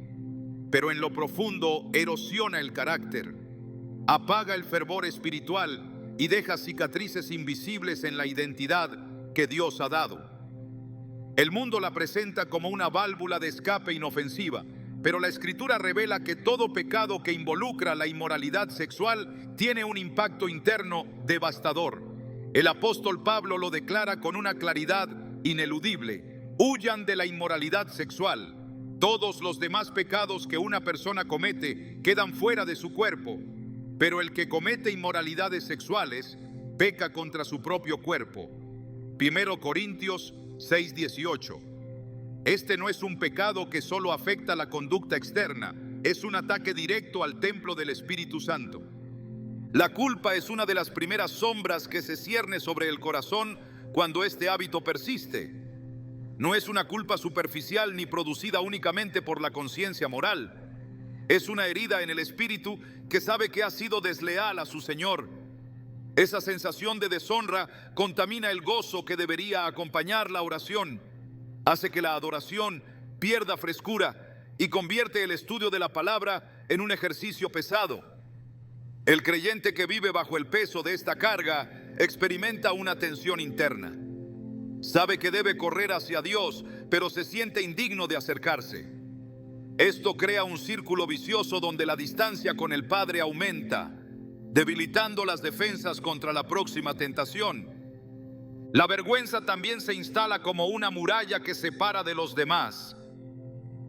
pero en lo profundo erosiona el carácter, apaga el fervor espiritual y deja cicatrices invisibles en la identidad que Dios ha dado. El mundo la presenta como una válvula de escape inofensiva, pero la Escritura revela que todo pecado que involucra la inmoralidad sexual tiene un impacto interno devastador. El apóstol Pablo lo declara con una claridad ineludible: huyan de la inmoralidad sexual. Todos los demás pecados que una persona comete quedan fuera de su cuerpo, pero el que comete inmoralidades sexuales peca contra su propio cuerpo. 1 Corintios 6:18. Este no es un pecado que solo afecta la conducta externa, es un ataque directo al templo del Espíritu Santo. La culpa es una de las primeras sombras que se cierne sobre el corazón cuando este hábito persiste. No es una culpa superficial ni producida únicamente por la conciencia moral. Es una herida en el espíritu que sabe que ha sido desleal a su Señor. Esa sensación de deshonra contamina el gozo que debería acompañar la oración, hace que la adoración pierda frescura y convierte el estudio de la palabra en un ejercicio pesado. El creyente que vive bajo el peso de esta carga experimenta una tensión interna. Sabe que debe correr hacia Dios, pero se siente indigno de acercarse. Esto crea un círculo vicioso donde la distancia con el Padre aumenta, debilitando las defensas contra la próxima tentación. La vergüenza también se instala como una muralla que separa de los demás.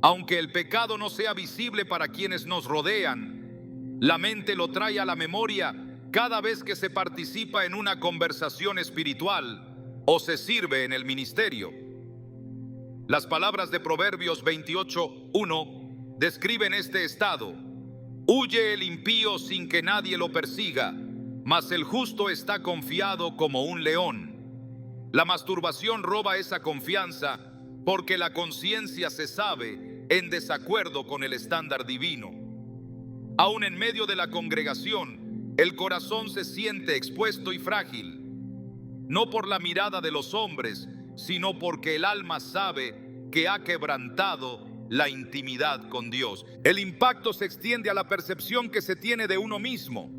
Aunque el pecado no sea visible para quienes nos rodean, la mente lo trae a la memoria cada vez que se participa en una conversación espiritual o se sirve en el ministerio. Las palabras de Proverbios 28:1 describen este estado. Huye el impío sin que nadie lo persiga, mas el justo está confiado como un león. La masturbación roba esa confianza porque la conciencia se sabe en desacuerdo con el estándar divino. Aún en medio de la congregación, el corazón se siente expuesto y frágil. No por la mirada de los hombres, sino porque el alma sabe que ha quebrantado la intimidad con Dios. El impacto se extiende a la percepción que se tiene de uno mismo.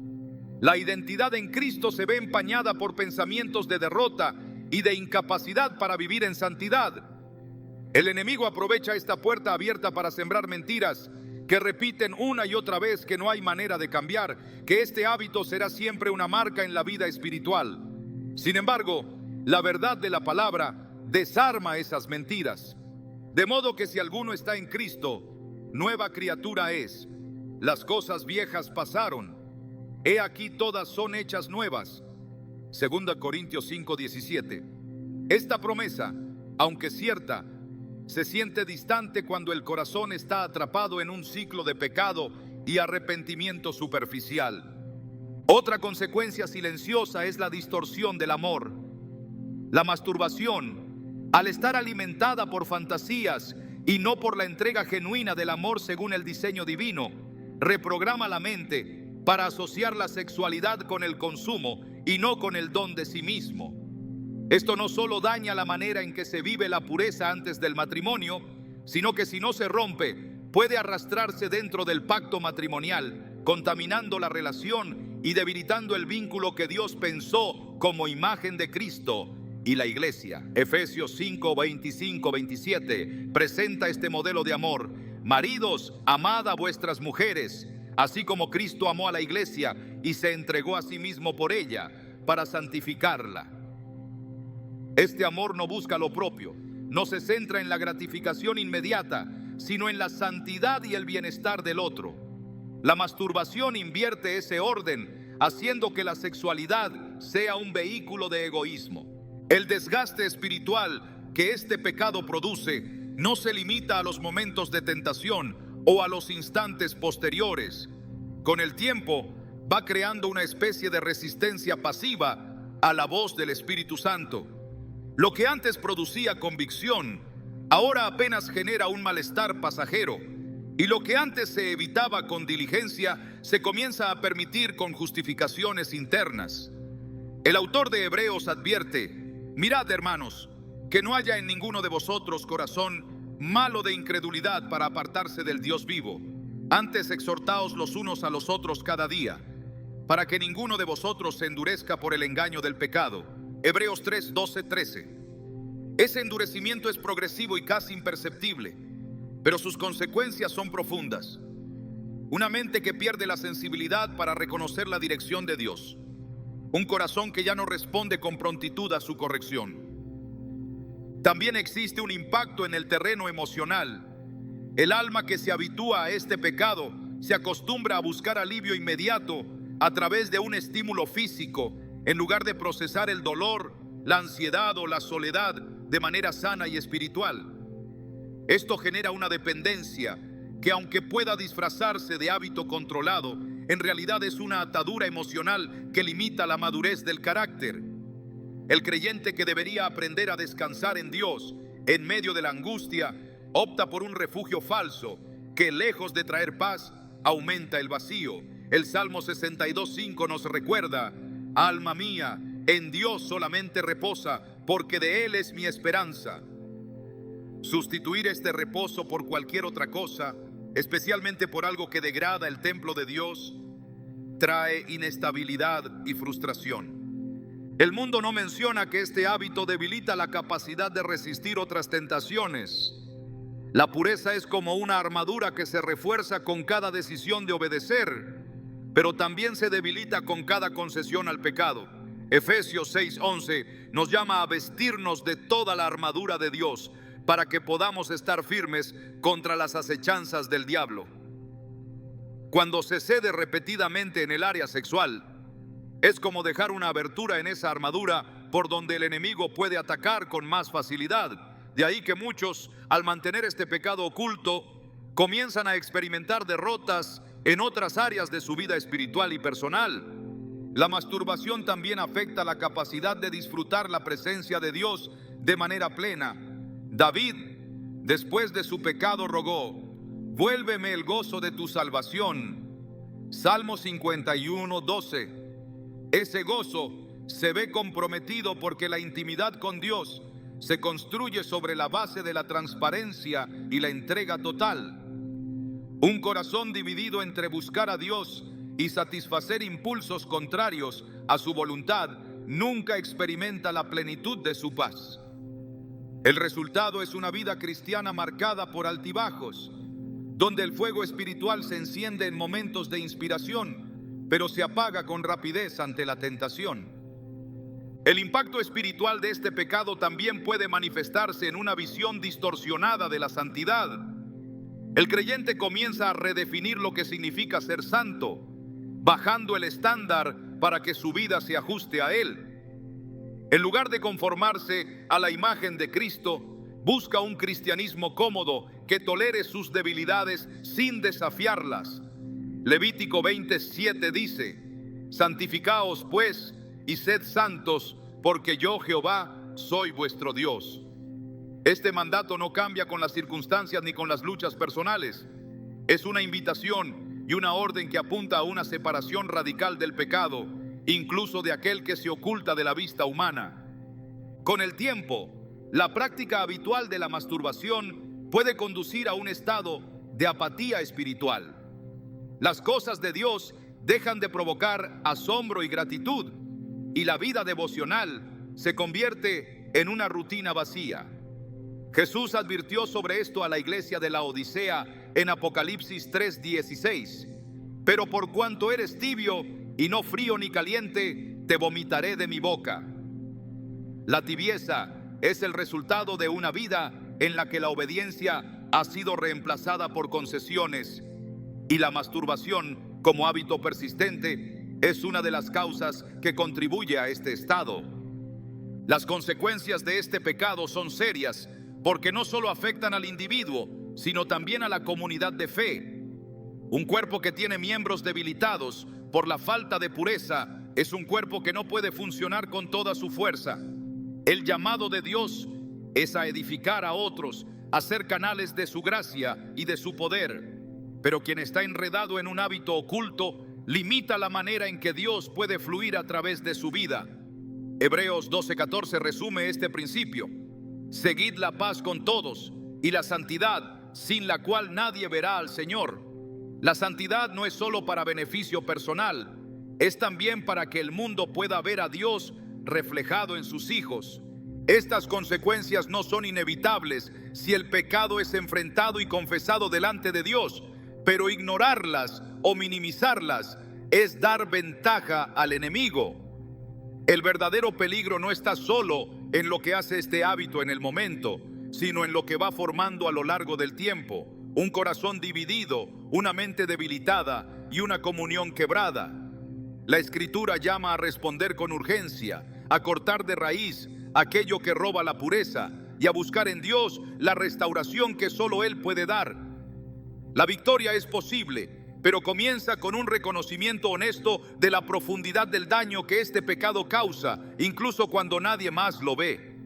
La identidad en Cristo se ve empañada por pensamientos de derrota y de incapacidad para vivir en santidad. El enemigo aprovecha esta puerta abierta para sembrar mentiras que repiten una y otra vez que no hay manera de cambiar, que este hábito será siempre una marca en la vida espiritual. Sin embargo, la verdad de la palabra desarma esas mentiras. De modo que si alguno está en Cristo, nueva criatura es. Las cosas viejas pasaron. He aquí todas son hechas nuevas. 2 Corintios 5:17. Esta promesa, aunque cierta, se siente distante cuando el corazón está atrapado en un ciclo de pecado y arrepentimiento superficial. Otra consecuencia silenciosa es la distorsión del amor. La masturbación, al estar alimentada por fantasías y no por la entrega genuina del amor según el diseño divino, reprograma la mente para asociar la sexualidad con el consumo y no con el don de sí mismo. Esto no solo daña la manera en que se vive la pureza antes del matrimonio, sino que si no se rompe, puede arrastrarse dentro del pacto matrimonial, contaminando la relación y debilitando el vínculo que Dios pensó como imagen de Cristo y la iglesia. Efesios 5:25-27 presenta este modelo de amor. Maridos, amad a vuestras mujeres, así como Cristo amó a la iglesia y se entregó a sí mismo por ella, para santificarla. Este amor no busca lo propio, no se centra en la gratificación inmediata, sino en la santidad y el bienestar del otro. La masturbación invierte ese orden, haciendo que la sexualidad sea un vehículo de egoísmo. El desgaste espiritual que este pecado produce no se limita a los momentos de tentación o a los instantes posteriores. Con el tiempo va creando una especie de resistencia pasiva a la voz del Espíritu Santo. Lo que antes producía convicción, ahora apenas genera un malestar pasajero. Y lo que antes se evitaba con diligencia, se comienza a permitir con justificaciones internas. El autor de Hebreos advierte: mirad, hermanos, que no haya en ninguno de vosotros corazón malo de incredulidad para apartarse del Dios vivo. Antes exhortaos los unos a los otros cada día, para que ninguno de vosotros se endurezca por el engaño del pecado. Hebreos 3:12-13. Ese endurecimiento es progresivo y casi imperceptible, pero sus consecuencias son profundas. Una mente que pierde la sensibilidad para reconocer la dirección de Dios. Un corazón que ya no responde con prontitud a su corrección. También existe un impacto en el terreno emocional. El alma que se habitúa a este pecado se acostumbra a buscar alivio inmediato a través de un estímulo físico, en lugar de procesar el dolor, la ansiedad o la soledad de manera sana y espiritual. Esto genera una dependencia que, aunque pueda disfrazarse de hábito controlado, en realidad es una atadura emocional que limita la madurez del carácter. El creyente que debería aprender a descansar en Dios en medio de la angustia, opta por un refugio falso que, lejos de traer paz, aumenta el vacío. El Salmo 62:5 nos recuerda: alma mía, en Dios solamente reposa, porque de Él es mi esperanza. Sustituir este reposo por cualquier otra cosa, especialmente por algo que degrada el templo de Dios, trae inestabilidad y frustración. El mundo no menciona que este hábito debilita la capacidad de resistir otras tentaciones. La pureza es como una armadura que se refuerza con cada decisión de obedecer, pero también se debilita con cada concesión al pecado. Efesios 6:11 nos llama a vestirnos de toda la armadura de Dios para que podamos estar firmes contra las acechanzas del diablo. Cuando se cede repetidamente en el área sexual, es como dejar una abertura en esa armadura por donde el enemigo puede atacar con más facilidad. De ahí que muchos, al mantener este pecado oculto, comienzan a experimentar derrotas en otras áreas de su vida espiritual y personal. La masturbación también afecta la capacidad de disfrutar la presencia de Dios de manera plena. David, después de su pecado, rogó: vuélveme el gozo de tu salvación. Salmo 51:12. Ese gozo se ve comprometido porque la intimidad con Dios se construye sobre la base de la transparencia y la entrega total. Un corazón dividido entre buscar a Dios y satisfacer impulsos contrarios a su voluntad nunca experimenta la plenitud de su paz. El resultado es una vida cristiana marcada por altibajos, donde el fuego espiritual se enciende en momentos de inspiración, pero se apaga con rapidez ante la tentación. El impacto espiritual de este pecado también puede manifestarse en una visión distorsionada de la santidad. El creyente comienza a redefinir lo que significa ser santo, bajando el estándar para que su vida se ajuste a él. En lugar de conformarse a la imagen de Cristo, busca un cristianismo cómodo que tolere sus debilidades sin desafiarlas. Levítico 20:7 dice: santificaos pues y sed santos, porque yo, Jehová, soy vuestro Dios. Este mandato no cambia con las circunstancias ni con las luchas personales. Es una invitación y una orden que apunta a una separación radical del pecado, incluso de aquel que se oculta de la vista humana. Con el tiempo, la práctica habitual de la masturbación puede conducir a un estado de apatía espiritual. Las cosas de Dios dejan de provocar asombro y gratitud, y la vida devocional se convierte en una rutina vacía. Jesús advirtió sobre esto a la iglesia de la Odisea en Apocalipsis 3:16. Pero por cuanto eres tibio y no frío ni caliente, te vomitaré de mi boca. La tibieza es el resultado de una vida en la que la obediencia ha sido reemplazada por concesiones, y la masturbación, como hábito persistente, es una de las causas que contribuye a este estado. Las consecuencias de este pecado son serias, porque no solo afectan al individuo, sino también a la comunidad de fe. Un cuerpo que tiene miembros debilitados por la falta de pureza es un cuerpo que no puede funcionar con toda su fuerza. El llamado de Dios es a edificar a otros, a ser canales de su gracia y de su poder. Pero quien está enredado en un hábito oculto limita la manera en que Dios puede fluir a través de su vida. Hebreos 12:14 resume este principio: seguid la paz con todos y la santidad, sin la cual nadie verá al Señor. La santidad no es solo para beneficio personal, es también para que el mundo pueda ver a Dios reflejado en sus hijos. Estas consecuencias no son inevitables si el pecado es enfrentado y confesado delante de Dios, pero ignorarlas o minimizarlas es dar ventaja al enemigo. El verdadero peligro no está solo en lo que hace este hábito en el momento, sino en lo que va formando a lo largo del tiempo: un corazón dividido, una mente debilitada y una comunión quebrada. La Escritura llama a responder con urgencia, a cortar de raíz aquello que roba la pureza y a buscar en Dios la restauración que solo Él puede dar. La victoria es posible, pero comienza con un reconocimiento honesto de la profundidad del daño que este pecado causa, incluso cuando nadie más lo ve.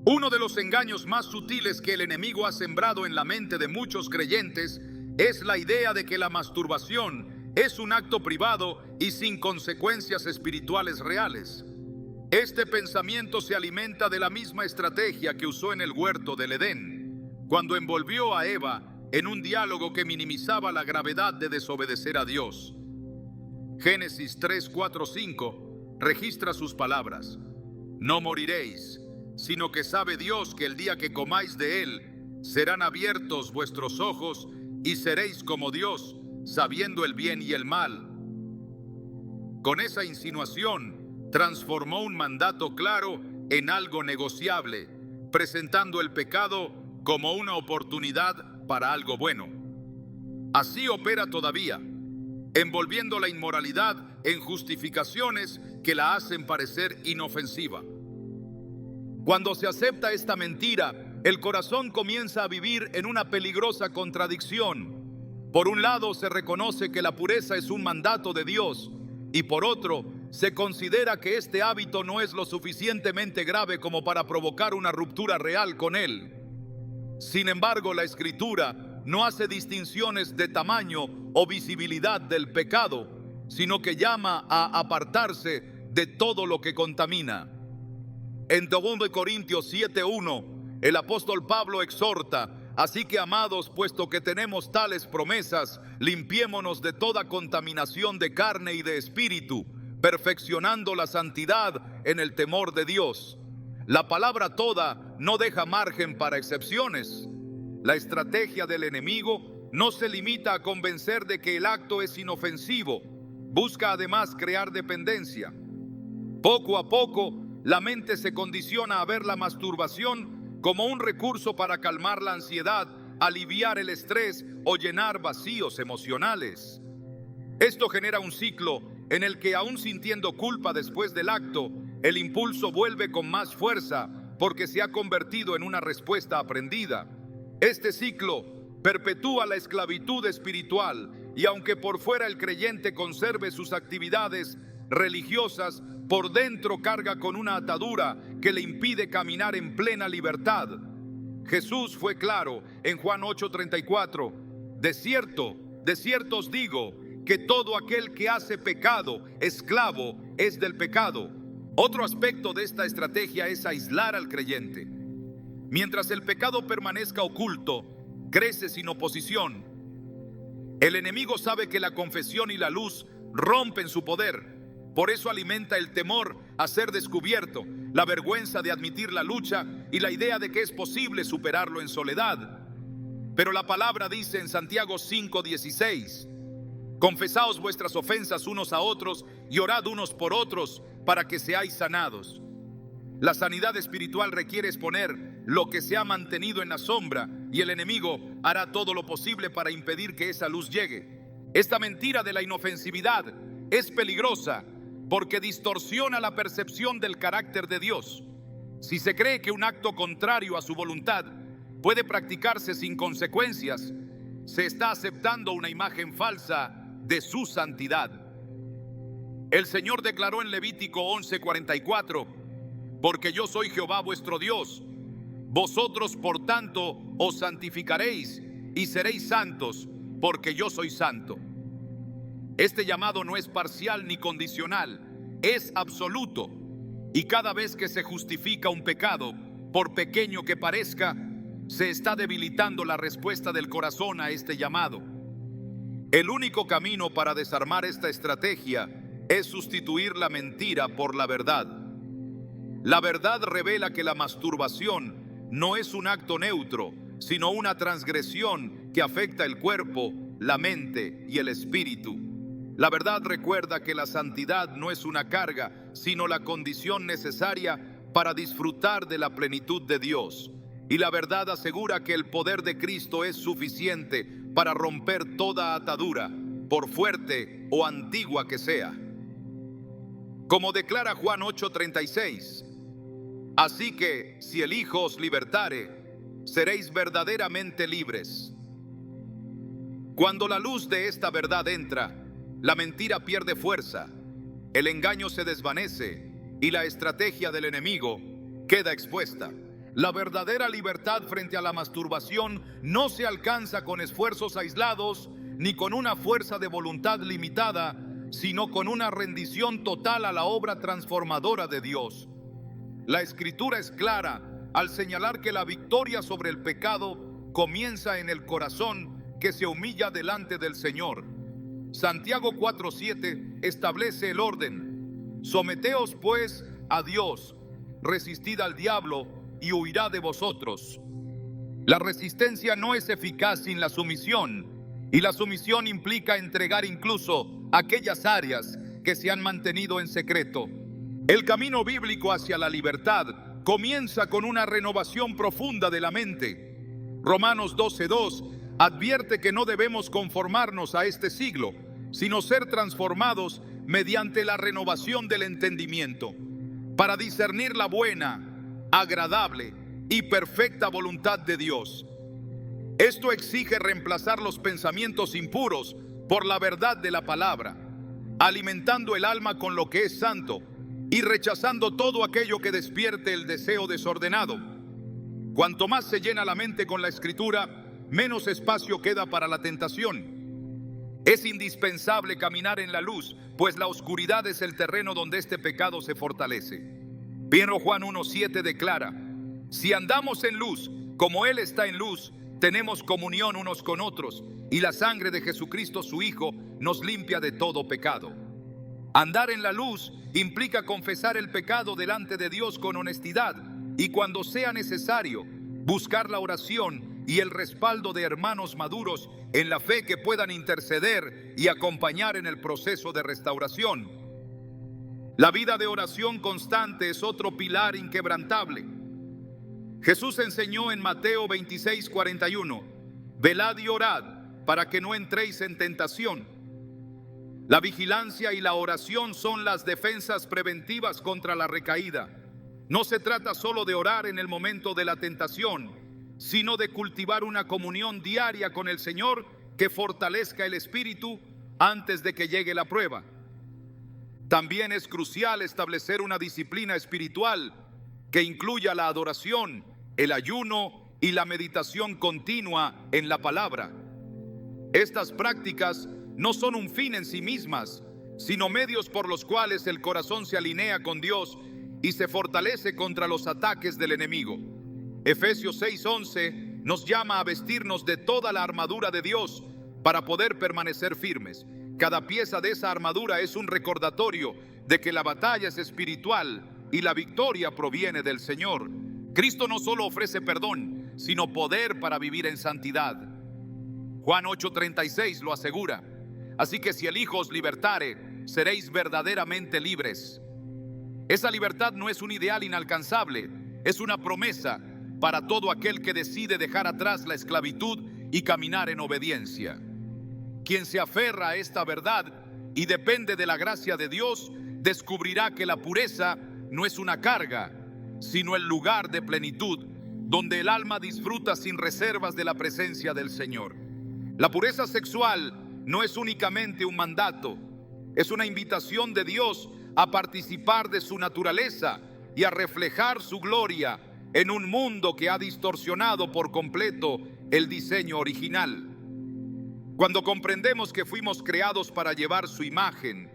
Uno de los engaños más sutiles que el enemigo ha sembrado en la mente de muchos creyentes es la idea de que la masturbación es un acto privado y sin consecuencias espirituales reales. Este pensamiento se alimenta de la misma estrategia que usó en el huerto del Edén, cuando envolvió a Eva en un diálogo que minimizaba la gravedad de desobedecer a Dios. Génesis 3, 4, 5 registra sus palabras: no moriréis, sino que sabe Dios que el día que comáis de él, serán abiertos vuestros ojos y seréis como Dios, sabiendo el bien y el mal. Con esa insinuación, transformó un mandato claro en algo negociable, presentando el pecado como una oportunidad para algo bueno. Así opera todavía, envolviendo la inmoralidad en justificaciones que la hacen parecer inofensiva. Cuando se acepta esta mentira, el corazón comienza a vivir en una peligrosa contradicción. Por un lado, se reconoce que la pureza es un mandato de Dios, y por otro, se considera que este hábito no es lo suficientemente grave como para provocar una ruptura real con él. Sin embargo, la Escritura no hace distinciones de tamaño o visibilidad del pecado, sino que llama a apartarse de todo lo que contamina. En 2 Corintios 7:1, el apóstol Pablo exhorta: así que, amados, puesto que tenemos tales promesas, limpiémonos de toda contaminación de carne y de espíritu, perfeccionando la santidad en el temor de Dios. La palabra toda no deja margen para excepciones. La estrategia del enemigo no se limita a convencer de que el acto es inofensivo, busca además crear dependencia. Poco a poco, la mente se condiciona a ver la masturbación como un recurso para calmar la ansiedad, aliviar el estrés o llenar vacíos emocionales. Esto genera un ciclo en el que, aún sintiendo culpa después del acto, el impulso vuelve con más fuerza porque se ha convertido en una respuesta aprendida. Este ciclo perpetúa la esclavitud espiritual, y aunque por fuera el creyente conserve sus actividades religiosas, por dentro carga con una atadura que le impide caminar en plena libertad. Jesús fue claro en Juan 8:34: de cierto os digo, que todo aquel que hace pecado, esclavo es del pecado. Otro aspecto de esta estrategia es aislar al creyente. Mientras el pecado permanezca oculto, crece sin oposición. El enemigo sabe que la confesión y la luz rompen su poder. Por eso alimenta el temor a ser descubierto, la vergüenza de admitir la lucha y la idea de que es posible superarlo en soledad. Pero la palabra dice en Santiago 5:16: confesaos vuestras ofensas unos a otros y orad unos por otros para que seáis sanados. La sanidad espiritual requiere exponer lo que se ha mantenido en la sombra, y el enemigo hará todo lo posible para impedir que esa luz llegue. Esta mentira de la inofensividad es peligrosa porque distorsiona la percepción del carácter de Dios. Si se cree que un acto contrario a su voluntad puede practicarse sin consecuencias, se está aceptando una imagen falsa de su santidad. El Señor declaró en Levítico 11:44: porque yo soy Jehová vuestro Dios, vosotros por tanto os santificaréis y seréis santos, porque yo soy santo. Este llamado no es parcial ni condicional, es absoluto. Y cada vez que se justifica un pecado, por pequeño que parezca, se está debilitando la respuesta del corazón a este llamado. El único camino para desarmar esta estrategia es sustituir la mentira por la verdad. La verdad revela que la masturbación no es un acto neutro, sino una transgresión que afecta el cuerpo, la mente y el espíritu. La verdad recuerda que la santidad no es una carga, sino la condición necesaria para disfrutar de la plenitud de Dios. Y la verdad asegura que el poder de Cristo es suficiente para romper toda atadura, por fuerte o antigua que sea. Como declara Juan 8:36: así que si el Hijo os libertare, seréis verdaderamente libres. Cuando la luz de esta verdad entra, la mentira pierde fuerza, el engaño se desvanece y la estrategia del enemigo queda expuesta. La verdadera libertad frente a la masturbación no se alcanza con esfuerzos aislados ni con una fuerza de voluntad limitada, sino con una rendición total a la obra transformadora de Dios. La Escritura es clara al señalar que la victoria sobre el pecado comienza en el corazón que se humilla delante del Señor. Santiago 4:7 establece el orden: someteos pues a Dios, resistid al diablo y huirá de vosotros. La resistencia no es eficaz sin la sumisión, y la sumisión implica entregar incluso aquellas áreas que se han mantenido en secreto. El camino bíblico hacia la libertad comienza con una renovación profunda de la mente. Romanos 12:2 advierte que no debemos conformarnos a este siglo, sino ser transformados mediante la renovación del entendimiento, para discernir la buena, agradable y perfecta voluntad de Dios. Esto exige reemplazar los pensamientos impuros por la verdad de la palabra, alimentando el alma con lo que es santo y rechazando todo aquello que despierte el deseo desordenado. Cuanto más se llena la mente con la Escritura, menos espacio queda para la tentación. Es indispensable caminar en la luz, pues la oscuridad es el terreno donde este pecado se fortalece. Primero Juan 1:7 declara: si andamos en luz, como Él está en luz, tenemos comunión unos con otros, y la sangre de Jesucristo su Hijo nos limpia de todo pecado. Andar en la luz implica confesar el pecado delante de Dios con honestidad, y cuando sea necesario, buscar la oración y el respaldo de hermanos maduros en la fe que puedan interceder y acompañar en el proceso de restauración. La vida de oración constante es otro pilar inquebrantable. Jesús enseñó en Mateo 26:41: velad y orad para que no entréis en tentación. La vigilancia y la oración son las defensas preventivas contra la recaída. No se trata solo de orar en el momento de la tentación, sino de cultivar una comunión diaria con el Señor que fortalezca el espíritu antes de que llegue la prueba. También es crucial establecer una disciplina espiritual que incluya la adoración, el ayuno y la meditación continua en la palabra. Estas prácticas no son un fin en sí mismas, sino medios por los cuales el corazón se alinea con Dios y se fortalece contra los ataques del enemigo. Efesios 6:11 nos llama a vestirnos de toda la armadura de Dios para poder permanecer firmes. Cada pieza de esa armadura es un recordatorio de que la batalla es espiritual y la victoria proviene del Señor. Cristo no solo ofrece perdón, sino poder para vivir en santidad. Juan 8:36 lo asegura: así que si el Hijo os libertare, seréis verdaderamente libres. Esa libertad no es un ideal inalcanzable, es una promesa para todo aquel que decide dejar atrás la esclavitud y caminar en obediencia. Quien se aferra a esta verdad y depende de la gracia de Dios, descubrirá que la pureza no es una carga, sino el lugar de plenitud, donde el alma disfruta sin reservas de la presencia del Señor. La pureza sexual no es únicamente un mandato, es una invitación de Dios a participar de su naturaleza y a reflejar su gloria en un mundo que ha distorsionado por completo el diseño original. Cuando comprendemos que fuimos creados para llevar su imagen,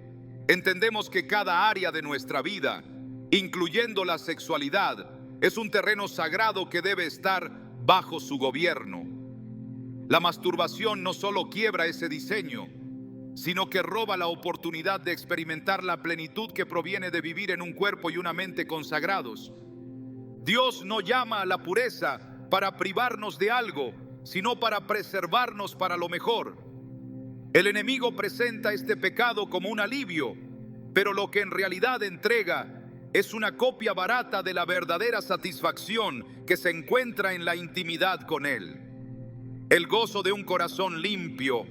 entendemos que cada área de nuestra vida, incluyendo la sexualidad, es un terreno sagrado que debe estar bajo su gobierno. La masturbación no solo quiebra ese diseño, sino que roba la oportunidad de experimentar la plenitud que proviene de vivir en un cuerpo y una mente consagrados. Dios no llama a la pureza para privarnos de algo, sino para preservarnos para lo mejor. El enemigo presenta este pecado como un alivio, pero lo que en realidad entrega es una copia barata de la verdadera satisfacción que se encuentra en la intimidad con Él. El gozo de un corazón limpio,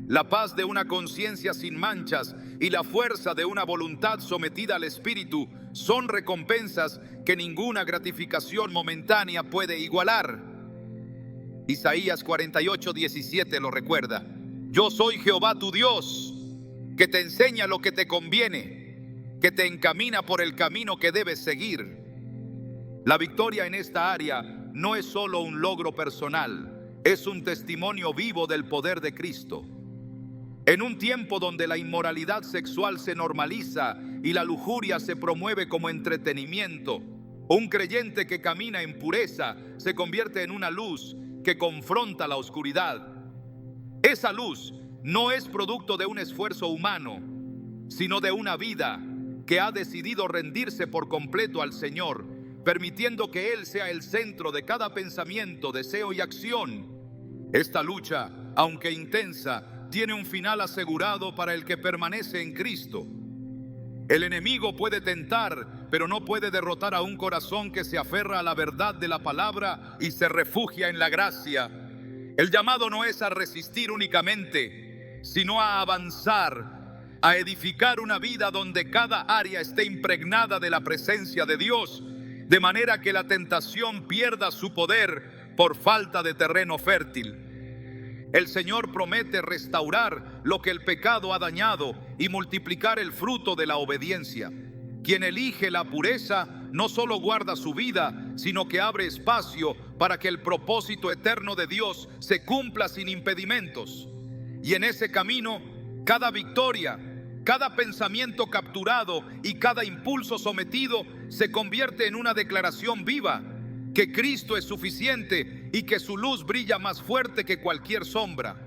la paz de una conciencia sin manchas y la fuerza de una voluntad sometida al Espíritu son recompensas que ninguna gratificación momentánea puede igualar. Isaías 48:17 lo recuerda: Yo soy Jehová tu Dios, que te enseña lo que te conviene, que te encamina por el camino que debes seguir. La victoria en esta área no es solo un logro personal, es un testimonio vivo del poder de Cristo. En un tiempo donde la inmoralidad sexual se normaliza y la lujuria se promueve como entretenimiento, un creyente que camina en pureza se convierte en una luz que confronta la oscuridad. Esa luz no es producto de un esfuerzo humano, sino de una vida que ha decidido rendirse por completo al Señor, permitiendo que Él sea el centro de cada pensamiento, deseo y acción. Esta lucha, aunque intensa, tiene un final asegurado para el que permanece en Cristo. El enemigo puede tentar, pero no puede derrotar a un corazón que se aferra a la verdad de la palabra y se refugia en la gracia. El llamado no es a resistir únicamente, sino a avanzar, a edificar una vida donde cada área esté impregnada de la presencia de Dios, de manera que la tentación pierda su poder por falta de terreno fértil. El Señor promete restaurar lo que el pecado ha dañado y multiplicar el fruto de la obediencia. Quien elige la pureza no solo guarda su vida, sino que abre espacio para que el propósito eterno de Dios se cumpla sin impedimentos. Y en ese camino, cada victoria, cada pensamiento capturado y cada impulso sometido se convierte en una declaración viva que Cristo es suficiente y que su luz brilla más fuerte que cualquier sombra.